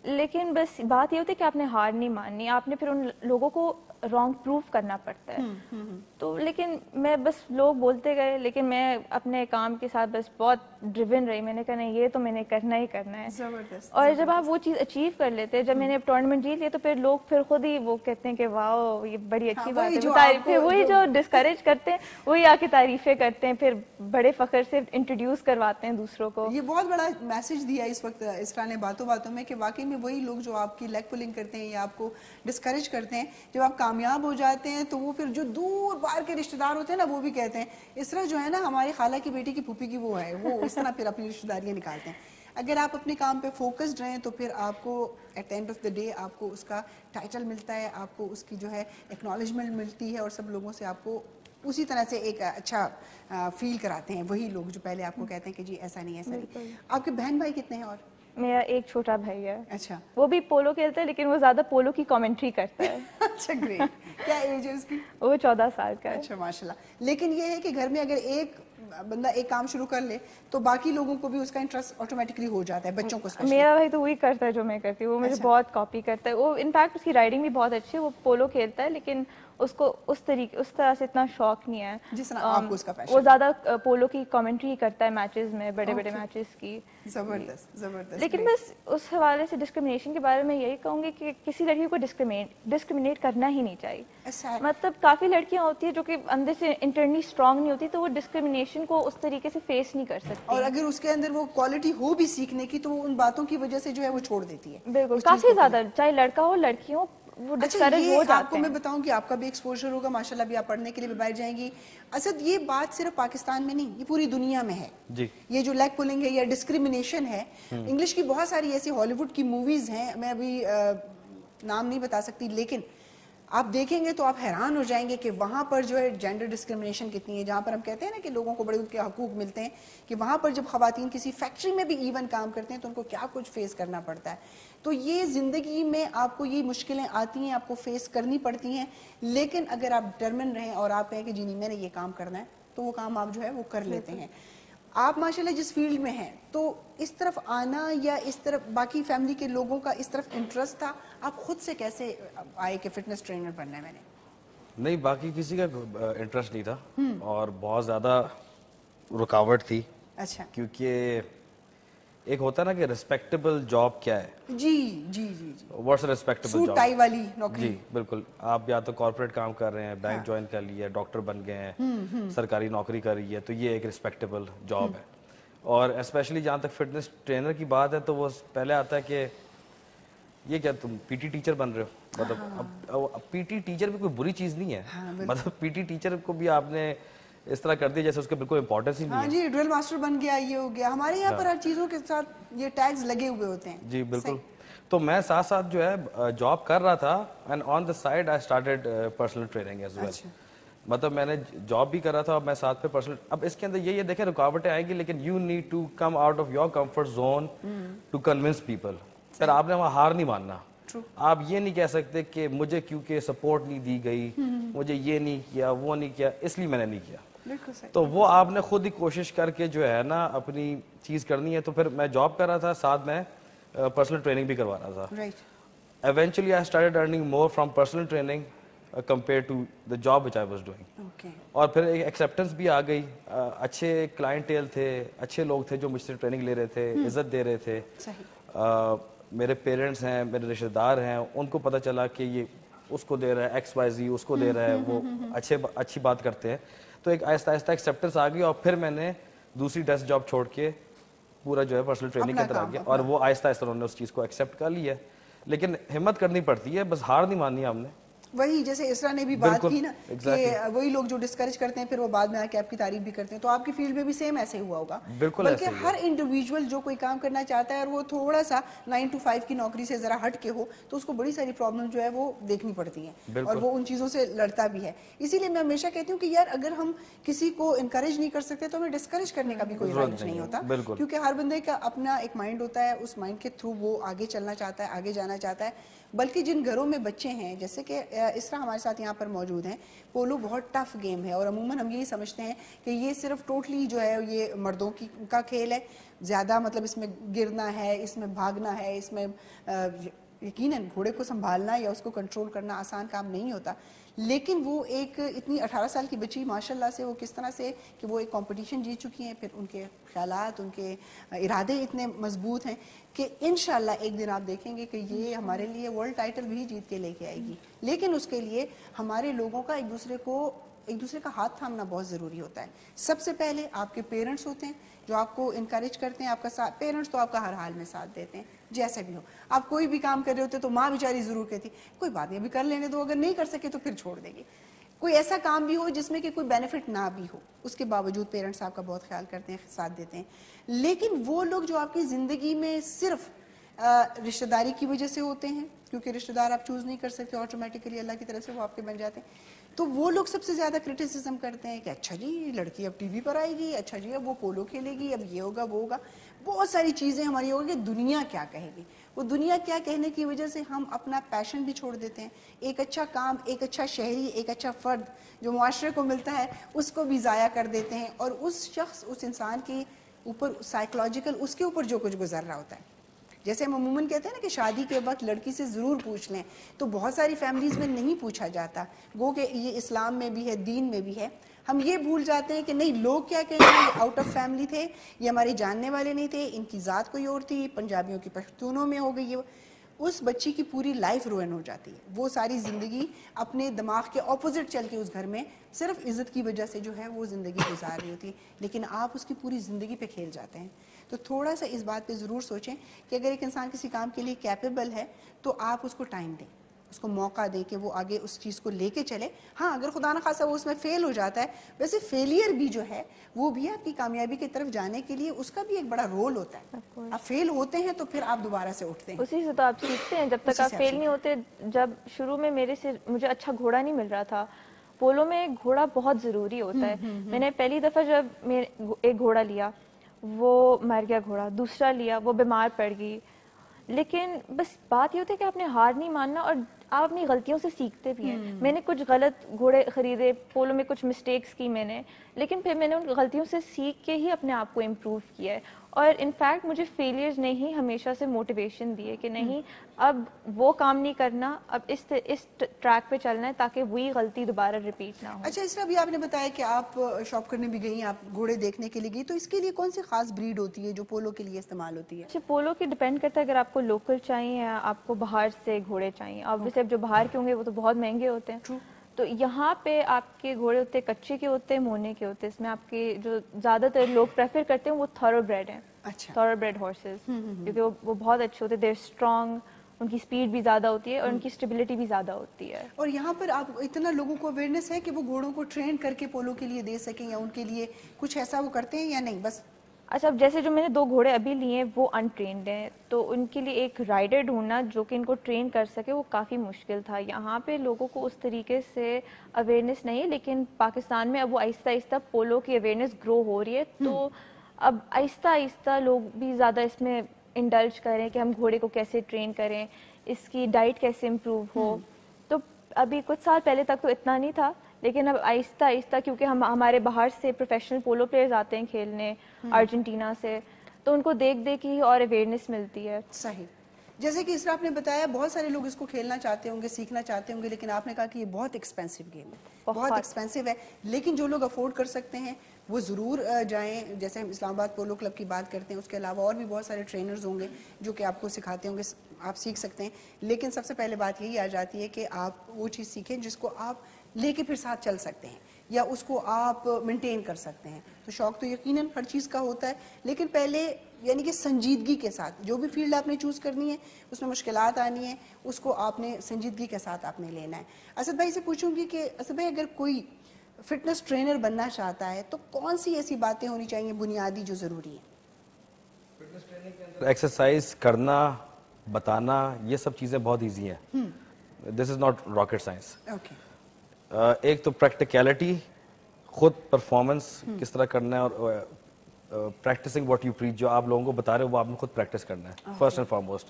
لیکن بس بات یہ ہوتی ہے کہ آپ نے ہار نہیں ماننی، آپ نے پھر ان لوگوں کو رانگ پروف کرنا پڑتا ہے. تو لیکن میں بس لوگ بولتے گئے لیکن میں اپنے کام کے ساتھ بس بہت ڈریون رہی. میں نے کہا نہیں یہ تو میں نے کرنا ہی کرنا ہے. اور جب آپ وہ چیز اچیو کر لیتے، جب میں نے ٹورنامنٹ جیت لیا تو پھر لوگ پھر خود ہی وہ کہتے ہیں کہ واو یہ بڑی اچھی بات ہے. پھر وہی جو ڈسکریج کرتے ہیں وہی آ کے تعریفیں کرتے ہیں، پھر بڑے فخر سے انٹروڈیوس کرواتے ہیں دوسروں کو. یہ بہت بڑا میسج دیا اس وقت اسرا نے باتوں باتوں میں کہ واقعی میں وہی لوگ جو آپ کی لیگ پولنگ کرتے ہیں یا آپ کو ڈسکریج کرتے ہیں، جب آپ کامیاب ہو جاتے ہیں تو وہ پھر جو دور باہر کے رشتہ دار ہوتے ہیں نا وہ بھی کہتے ہیں اس طرح جو ہے نا ہماری خالہ کی بیٹی کی پھوپھی کی وہ ہے، وہ اس طرح پھر اپنی رشتہ داریاں نکالتے ہیں. اگر آپ اپنے کام پہ فوکسڈ رہیں تو پھر آپ کو at the end of the day آپ کو اس کا ٹائٹل ملتا ہے، آپ کو اس کی جو ہے ایکنالجمنٹ ملتی ہے اور سب لوگوں سے آپ کو اسی طرح سے ایک اچھا فیل کراتے ہیں وہی لوگ جو پہلے آپ کو کہتے ہیں کہ جی ایسا نہیں ایسا نہیں. آپ کے بہن بھائی کتنے ہیں؟ اور میرا ایک چھوٹا بھائی ہے. اچھا. وہ بھی پولو کھیلتا ہے لیکن وہ زیادہ پولو کی کامنٹری کرتا ہے. اچھا گریٹ. کیا ایج ہے اس کی؟ وہ 14 سال کا ہے. اچھا ماشاء اللہ. لیکن یہ ہے کہ گھر میں اگر ایک بندہ ایک کام شروع کر لے تو باقی لوگوں کو بھی اس کا انٹرسٹ آٹومیٹکلی ہو جاتا ہے، بچوں کو اسپیشلی. میرا بھائی تو وہی کرتا ہے جو میں کرتی ہوں، وہ مجھے بہت کاپی کرتا ہے. وہ انفیکٹ اس کی رائڈنگ بھی بہت اچھی ہے. وہ پولو کھیلتا ہے لیکن اس کو اس طرح سے اتنا شوق نہیں ہے جس طرح آپ کو اس کا پیشن. وہ زیادہ پولو کی کامنٹری کرتا ہے میچز میں، بڑے بڑے میچز کی. زبردست زبردست. لیکن بس اس حوالے سے ڈسکرمنیشن کے بارے میں یہی کہوں گی کہ کسی لڑکی کو ڈسکرمنیٹ کرنا ہی نہیں چاہیے. مطلب کافی لڑکیاں ہوتی ہیں جو کہ اندر سے انٹرنلی اسٹرانگ نہیں ہوتی تو وہ ڈسکرمنیشن کو اس طریقے سے فیس نہیں کر سکتی. اور اگر اس کے اندر وہ کوالٹی ہو بھی سیکھنے کی تو وہ ان باتوں کی وجہ سے جو ہے وہ چھوڑ دیتی ہے. بالکل کافی زیادہ، چاہے لڑکا ہو لڑکی ہو وہ ڈسکریج ہو جاتے ہیں. آپ کو میں بتاؤں کہ آپ کا بھی ایکسپوجر ہوگا ماشاءاللہ، بھی آپ پڑھنے کے لیے بھی باہر جائیں گی. اسد یہ بات صرف پاکستان میں نہیں، یہ پوری دنیا میں ہے. یہ جو لیگ پولنگ ہے یا ڈسکریمنیشن ہے، انگلش کی بہت ساری ایسی ہالی ووڈ کی موویز ہیں، میں ابھی نام نہیں بتا سکتی، لیکن آپ دیکھیں گے تو آپ حیران ہو جائیں گے کہ وہاں پر جو ہے جینڈر ڈسکرمنیشن کتنی ہے. جہاں پر ہم کہتے ہیں نا کہ لوگوں کو بڑے ان کے حقوق ملتے ہیں، کہ وہاں پر جب خواتین کسی فیکٹری میں بھی ایون کام کرتے ہیں تو ان کو کیا کچھ فیس کرنا پڑتا ہے. تو یہ زندگی میں آپ کو یہ مشکلیں آتی ہیں، آپ کو فیس کرنی پڑتی ہیں، لیکن اگر آپ ڈٹرمن رہیں اور آپ کہیں کہ جی نہیں میں نے یہ کام کرنا ہے تو وہ کام آپ جو ہے وہ کر لیتے ہیں. آپ ماشاءاللہ جس فیلڈ میں ہیں تو اس طرف آنا یا اس طرف باقی فیملی کے لوگوں کا اس طرف انٹرسٹ تھا، آپ خود سے کیسے آئے کہ فٹنس ٹرینر بننا ہے میں نے؟ نہیں، باقی کسی کا انٹرسٹ نہیں تھا اور بہت زیادہ رکاوٹ تھی. اچھا. کیونکہ ایک ہوتا ہے نا کہ ریسپیکٹیبل جاب کیا ہے. جی جی جی جی. What's respectable job? Suit tie والی نوکری. جی بالکل. آپ یا تو کارپوریٹ کام کر رہے ہیں، بینک جوائن کر لیا، ڈاکٹر بن گئے ہیں، سرکاری نوکری کر رہی ہے، تو یہ ایک ریسپیکٹیبل جاب ہے. اور اسپیشلی جہاں تک فٹنس ٹرینر کی بات ہے تو وہ پہلے آتا ہے کہ یہ کیا تم پی ٹی ٹیچر بن رہے ہو. مطلب اب پی ٹی ٹیچر بھی کوئی بری چیز نہیں ہے. مطلب پی ٹی ٹیچر کو بھی آپ نے اس طرح کر دیا جیسے اس کے بالکل امپورٹنس ہی نہیں ہے. ہاں جی، ڈرل ماسٹر بن گیا، یہ ہو گیا. ہمارے یہاں پر ہر چیزوں کے ساتھ یہ ٹیگز لگے ہوئے ہوتے ہیں. جی بالکل. تو میں ساتھ ساتھ جو ہے جاب کر رہا تھا and on the side I started personal training as well. مطلب میں نے جاب بھی کر رہا تھا اور میں ساتھ پہ پرسنل. اب اس کے اندر یہ دیکھیں رکاوٹیں آئیں گی لیکن you need to come out of your comfort zone to convince people. پھر آپ نے وہاں ہار نہیں ماننا. آپ یہ نہیں کہہ سکتے کہ مجھے کیونکہ سپورٹ نہیں دی گئی، مجھے یہ نہیں کیا وہ نہیں کیا اس لیے میں نے نہیں کیا. تو وہ آپ نے خود ہی کوشش کر کے جو ہے نا اپنی چیز کرنی ہے. تو پھر میں جاب کر رہا تھا، ساتھ میں پرسنل ٹریننگ بھی کروا رہا تھا. Eventually I started earning more from personal training compared to the job which I was doing. Okay. اور پھر ایک ایکسیپٹنس بھی آ گئی, اچھے کلائنٹیل تھے, اچھے لوگ تھے جو مجھ سے ٹریننگ لے رہے تھے, عزت دے رہے تھے. میرے پیرنٹس ہیں, میرے رشتہ دار ہیں, ان کو پتہ چلا کہ یہ اس کو دے رہا ہے, ایکس وائی زی اس کو دے رہا ہے, وہ اچھی بات کرتے ہیں. تو ایک آہستہ آہستہ ایکسیپٹنس آ گئی, اور پھر میں نے دوسری ڈیسک جاب چھوڑ کے پورا جو ہے پرسنل ٹریننگ کی طرف آ گیا, اور وہ آہستہ آہستہ انہوں نے اس چیز کو ایکسیپٹ کر لیا. لیکن ہمت کرنی پڑتی ہے, بس ہار نہیں ماننی ہم نے. وہی جیسے اسرا نے بھی بات کی نا کہ وہی لوگ جو ڈسکریج کرتے ہیں پھر وہ بعد میں آ کے آپ کی تعریف بھی کرتے ہیں, تو آپ کی فیلڈ میں بھی سیم ایسے ہوا ہوگا. بلکہ ہر انڈیویجول جو کوئی کام کرنا چاہتا ہے اور وہ تھوڑا سا 9 to 5 کی نوکری سے ذرا ہٹ کے ہو تو اس کو بڑی ساری پرابلم جو ہے وہ دیکھنی پڑتی ہیں, اور وہ ان چیزوں سے لڑتا بھی ہے. اسی لیے میں ہمیشہ کہتی ہوں کہ یار اگر ہم کسی کو انکریج نہیں کر سکتے تو ہمیں ڈسکریج کرنے کا بھی کوئی رائٹ نہیں ہوتا, کیونکہ ہر بندے کا اپنا ایک مائنڈ ہوتا ہے, اس مائنڈ کے تھرو وہ آگے چلنا چاہتا ہے, آگے جانا چاہتا ہے. بلکہ جن گھروں میں بچے ہیں, جیسے کہ اس طرح ہمارے ساتھ یہاں پر موجود ہیں, پولو بہت ٹف گیم ہے, اور عموماً ہم یہی سمجھتے ہیں کہ یہ صرف ٹوٹلی جو ہے یہ مردوں کا کھیل ہے, زیادہ مطلب اس میں گرنا ہے, اس میں بھاگنا ہے, اس میں یقیناً گھوڑے کو سنبھالنا یا اس کو کنٹرول کرنا آسان کام نہیں ہوتا. لیکن وہ ایک اتنی 18 سال کی بچی ماشاءاللہ سے وہ کس طرح سے کہ وہ ایک کمپٹیشن جیت چکی ہیں, پھر ان کے خیالات, ان کے ارادے اتنے مضبوط ہیں کہ انشاءاللہ ایک دن آپ دیکھیں گے کہ یہ ہمارے لیے ورلڈ ٹائٹل بھی جیت کے لے کے آئے گی. لیکن اس کے لیے ہمارے لوگوں کا ایک دوسرے کا ہاتھ تھامنا بہت ضروری ہوتا ہے. سب سے پہلے آپ کے پیرنٹس ہوتے ہیں جو آپ کو انکریج کرتے ہیں, آپ کا ساتھ, پیرنٹس تو آپ کا ہر حال میں ساتھ دیتے ہیں جیسے بھی ہو. آپ کوئی بھی کام کر رہے ہوتے تو ماں بیچاری ضرور کہتی کوئی بات نہیں ابھی کر لینے دو, اگر نہیں کر سکے تو پھر چھوڑ دیں گے. کوئی ایسا کام بھی ہو جس میں کہ کوئی بینیفٹ نہ بھی ہو, اس کے باوجود پیرنٹس آپ کا بہت خیال کرتے ہیں, ساتھ دیتے ہیں. لیکن وہ لوگ جو آپ کی زندگی میں صرف رشتہ داری کی وجہ سے ہوتے ہیں, کیونکہ رشتہ دار آپ چوز نہیں کر سکتے, آٹومیٹیکلی اللہ کی طرف سے وہ آپ کے بن جاتے ہیں, تو وہ لوگ سب سے زیادہ کرٹیسزم کرتے ہیں کہ اچھا جی لڑکی اب ٹی وی پر آئے گی, اچھا جی اب وہ پولو کھیلے گی, اب یہ ہوگا وہ ہوگا, بہت ساری چیزیں ہماری ہوگی کہ دنیا کیا کہے گی. وہ دنیا کیا کہنے کی وجہ سے ہم اپنا پیشن بھی چھوڑ دیتے ہیں, ایک اچھا کام, ایک اچھا شہری, ایک اچھا فرد جو معاشرے کو ملتا ہے اس کو بھی ضائع کر دیتے ہیں, اور اس شخص, اس انسان کے اوپر سائیکولوجیکل اس کے اوپر جو کچھ گزر رہا ہوتا ہے. جیسے ہم عموماً کہتے ہیں نا کہ شادی کے وقت لڑکی سے ضرور پوچھ لیں, تو بہت ساری فیملیز میں نہیں پوچھا جاتا, گو کہ یہ اسلام میں بھی ہے, دین میں بھی ہے. ہم یہ بھول جاتے ہیں کہ نہیں لوگ کیا کہیں گے, یہ آؤٹ آف فیملی تھے, یہ ہمارے جاننے والے نہیں تھے, ان کی ذات کوئی اور تھی, پنجابیوں کی پشتونوں میں ہو گئی. اس بچی کی پوری لائف روئن ہو جاتی ہے, وہ ساری زندگی اپنے دماغ کے اپوزٹ چل کے اس گھر میں صرف عزت کی وجہ سے جو ہے وہ زندگی گزار رہی ہوتی ہے, لیکن آپ اس کی پوری زندگی پہ کھیل جاتے ہیں. تو تھوڑا سا اس بات پہ ضرور سوچیں کہ اگر ایک انسان کسی کام کے لیے کیپیبل ہے تو آپ اس کو ٹائم دیں, اس کو موقع دیں کہ وہ آگے اس چیز کو لے کے چلے. ہاں اگر خدا نہ خواستہ وہ اس میں فیل ہو جاتا ہے, ویسے فیلئر بھی جو ہے وہ بھی آپ کی کامیابی کی طرف جانے کے لیے اس کا بھی ایک بڑا رول ہوتا ہے. آپ فیل ہوتے ہیں تو پھر آپ دوبارہ سے اٹھتے ہیں, اسی سے تو آپ سیکھتے ہیں. جب تک آپ فیل نہیں ہوتے, جب شروع میں مجھے اچھا گھوڑا نہیں مل رہا تھا, پولو میں گھوڑا بہت ضروری ہوتا ہے. میں نے پہلی دفعہ جب میں ایک گھوڑا لیا وہ مر گیا گھوڑا, دوسرا لیا وہ بیمار پڑ گئی. لیکن بس بات یہ ہوتی ہے کہ آپ نے ہار نہیں ماننا, اور آپ اپنی غلطیوں سے سیکھتے بھی ہیں. میں نے کچھ غلط گھوڑے خریدے, پولو میں کچھ مسٹیکس کی میں نے, لیکن پھر میں نے ان غلطیوں سے سیکھ کے ہی اپنے آپ کو امپروو کیا ہے. اور انفیکٹ مجھے فیلیئرز نے ہی ہمیشہ سے موٹیویشن دی ہے کہ نہیں اب وہ کام نہیں کرنا, اب اس ٹریک پہ چلنا ہے تاکہ وہی غلطی دوبارہ ریپیٹ نہ ہو. اچھا اس طرح بھی آپ نے بتایا کہ آپ شاپ کرنے بھی گئی, آپ گھوڑے دیکھنے کے لیے گئی, تو اس کے لیے کون سی خاص بریڈ ہوتی ہے جو پولو کے لیے استعمال ہوتی ہے؟ اچھا پولو کی ڈیپینڈ کرتا ہے, اگر آپ کو لوکل چاہیے یا آپ کو باہر سے گھوڑے چاہیے. obviously اب جو باہر کے ہوں گے وہ تو بہت مہنگے ہوتے ہیں. تو یہاں پہ آپ کے گھوڑے ہوتے ہیں کچے کے ہوتے ہیں, مونے کے ہوتے ہیں. اس میں آپ کے جو زیادہ تر لوگ پریفر کرتے ہیں وہ تھورو بریڈ ہیں. تھورو بریڈ ہارسز, کیونکہ وہ بہت اچھے ہوتے ہیں, دیر اسٹرانگ, ان کی سپیڈ بھی زیادہ ہوتی ہے اور ان کی اسٹیبلٹی بھی زیادہ ہوتی ہے. اور یہاں پر آپ اتنا لوگوں کو اویئرنیس ہے کہ وہ گھوڑوں کو ٹرین کر کے پولو کے لیے دے سکیں, یا ان کے لیے کچھ ایسا وہ کرتے ہیں یا نہیں بس؟ اچھا اب جیسے جو میں نے 2 گھوڑے ابھی لیے ہیں وہ انٹرینڈ ہیں, تو ان کے لیے ایک رائڈر ڈھونڈنا جو کہ ان کو ٹرین کر سکے وہ کافی مشکل تھا. یہاں پہ لوگوں کو اس طریقے سے اویئرنیس نہیں ہے, لیکن پاکستان میں اب وہ آہستہ آہستہ پولو کی اویئرنیس گرو ہو رہی ہے. تو اب آہستہ آہستہ لوگ بھی زیادہ اس میں انڈلج کریں کہ ہم گھوڑے کو کیسے ٹرین کریں, اس کی ڈائٹ کیسے امپروو ہو. تو ابھی کچھ سال پہلے تک تو اتنا نہیں تھا, لیکن اب آہستہ آہستہ کیونکہ ہمارے باہر سے پروفیشنل پولو پلیئرز آتے ہیں کھیلنے ارجنٹینا سے, تو ان کو دیکھ دیکھ ہی اور اویئرنیس ملتی ہے. صحیح. جیسے کہ اسرا آپ نے بتایا بہت سارے لوگ اس کو کھیلنا چاہتے ہوں گے, سیکھنا چاہتے ہوں گے, لیکن آپ نے کہا کہ یہ بہت ایکسپینسو گیم ہے, بہت ایکسپینسو ہے, لیکن جو لوگ افورڈ کر سکتے ہیں وہ ضرور جائیں. جیسے ہم اسلام آباد پولو کلب کی بات کرتے ہیں, اس کے علاوہ اور بھی بہت سارے ٹرینرز ہوں گے جو کہ آپ کو سکھاتے ہوں گے, آپ سیکھ سکتے ہیں. لیکن سب سے پہلے بات یہی آ جاتی ہے کہ آپ وہ چیز سیکھیں جس کو آپ لے کے پھر ساتھ چل سکتے ہیں یا اس کو آپ مینٹین کر سکتے ہیں. تو شوق تو یقیناً ہر چیز کا ہوتا ہے, لیکن پہلے یعنی کہ سنجیدگی کے ساتھ جو بھی فیلڈ آپ نے چوز کرنی ہے اس میں مشکلات آنی ہیں, اس کو آپ نے سنجیدگی کے ساتھ آپ نے لینا ہے. اسد بھائی سے پوچھوں گی کہ اسد بھائی اگر کوئی فٹنس ٹرینر بننا چاہتا ہے تو کون سی ایسی باتیں ہونی چاہیے بنیادی جو ضروری ہیں؟ فٹنس ٹریننگ کے اندر ایکسرسائز کرنا, بتانا, یہ سب چیزیں بہت ایزی ہیں. دس از ناٹ راکٹ سائنس. ایک تو پریکٹیکلٹی, خود پرفارمنس کس طرح کرنا ہے, اور پریکٹسنگ واٹ یو پریچ, جو آپ لوگوں کو بتا رہے ہو وہ آپ نے خود پریکٹس کرنا ہے فرسٹ اینڈ فارموسٹ.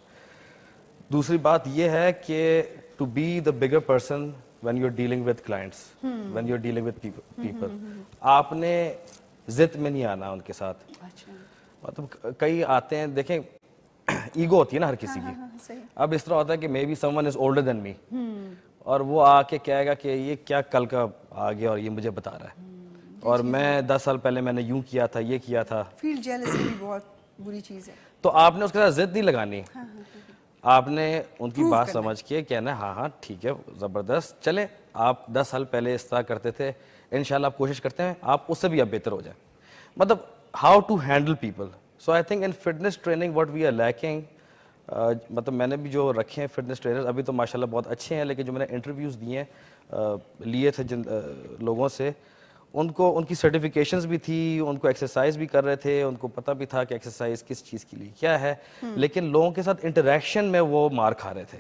دوسری بات یہ ہے کہ to be the bigger person when you're dealing with clients, when you're dealing with people, آپ نے ضد میں نہیں آنا ان کے ساتھ. مطلب کئی آتے ہیں, دیکھیں ایگو ہوتی ہے نا ہر کسی کی. اب اس طرح ہوتا ہے کہ maybe someone is older than me, اور وہ آ کے کہے گا کہ یہ کیا کل کا آ گیا اور یہ مجھے بتا رہا ہے, اور میں 10 سال پہلے میں نے یوں کیا تھا, یہ کیا تھا. فیلڈ جیلسی بھی بہت بری چیز ہے. تو آپ نے اس کے ساتھ ضد نہیں لگانی, آپ نے ان کی بات سمجھ کے کہنا ہے ہاں ٹھیک ہے زبردست, چلیں آپ 10 سال پہلے اس طرح کرتے تھے, انشاءاللہ آپ کوشش کرتے ہیں آپ اس سے بھی اب بہتر ہو جائیں. مطلب how to handle people. So I think in fitness training what we are lacking, مطلب میں نے بھی جو رکھے ہیں فٹنس ٹرینر ابھی تو ماشاءاللہ بہت اچھے ہیں, لیکن جو میں نے انٹرویوز دیے ہیں لیے تھے جن لوگوں سے, ان کی سرٹیفکیشنز بھی تھی, ان کو ایکسرسائز بھی کر رہے تھے, ان کو پتہ بھی تھا کہ ایکسرسائز کس چیز کے لیے کیا ہے, لیکن لوگوں کے ساتھ انٹریکشن میں وہ مار کھا رہے تھے.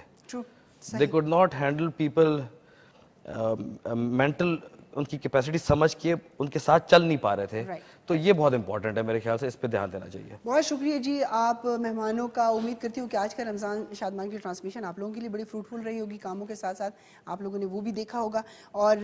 They could not handle people, mental ان کی کیپیسٹی سمجھ کے ان کے ساتھ چل نہیں پا رہے تھے. تو یہ بہت امپورٹنٹ ہے میرے خیال سے, اس پہ دھیان دینا چاہیے. بہت شکریہ جی آپ مہمانوں کا. امید کرتی ہوں کہ آج کا رمضان شادمان کی ٹرانسمیشن آپ لوگوں کے لیے بڑی فروٹفل رہی ہوگی, کاموں کے ساتھ ساتھ آپ لوگوں نے وہ بھی دیکھا ہوگا, اور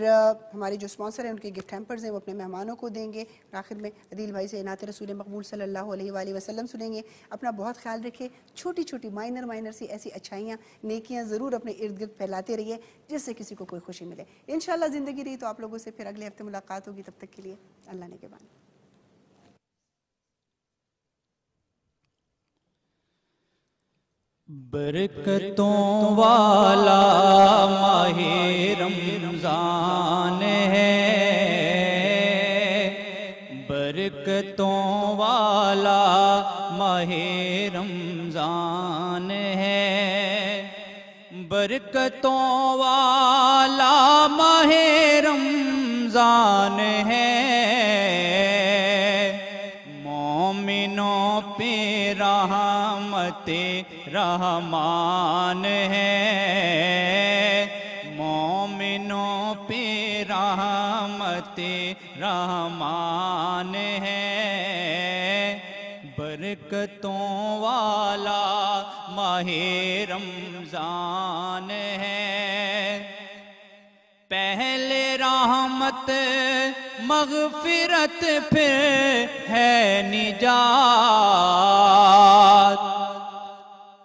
ہمارے جو اسپانسر ہیں ان کے گفٹ ہیمپرز ہیں وہ اپنے مہمانوں کو دیں گے. آخر میں عدیل بھائی سے نعت رسول مقبول صلی اللہ علیہ وآلہ وسلم سنیں گے. اپنا بہت خیال رکھیں, چھوٹی چھوٹی مائنر سی ایسی اچھائیاں نیکیاں ضرور اپنے ارد گرد پھیلاتے رہیے جس سے کسی کو کوئی خوشی ملے. انشاءاللہ زندگی رہی تو آپ لوگوں سے پھر اگلے ہفتے ملاقات ہوگی. تب تک کے لیے اللہ نے کے بان. برکتوں والا ماہ رمضان ہے, برکتوں والا ماہ رمضان ہے, برکتوں والا ماہ رمضان ہے, مومنوں پہ رحمت رحمان ہے, مومنوں پہ رحمت رحمان ہے, برکتوں والا ماہ رمضان ہے. پہلے رحمت مغفرت پھر ہے نجات,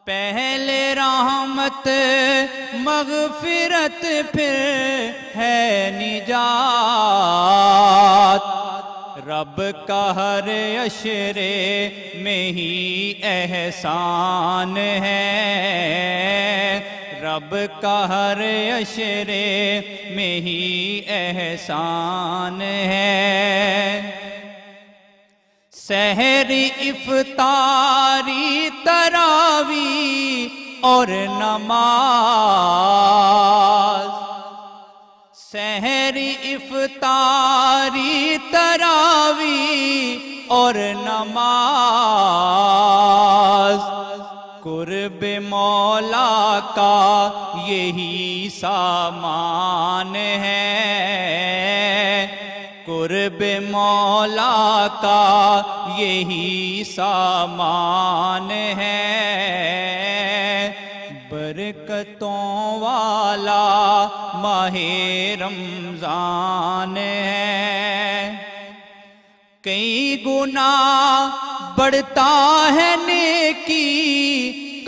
پہلے رحمت مغفرت پھر ہے نجات. رب کا ہر عشرے میں ہی احسان ہے, رب کا ہر عشرے میں ہی احسان ہے. سحری افطاری تراوی اور نماز, سحری افطاری تراوی اور نماز, قرب مولا کا یہی سامان ہے, قرب مولا کا یہی سامان ہے, برکتوں والا ماہ رمضان ہے. کئی گنا بڑھتا ہے نیکی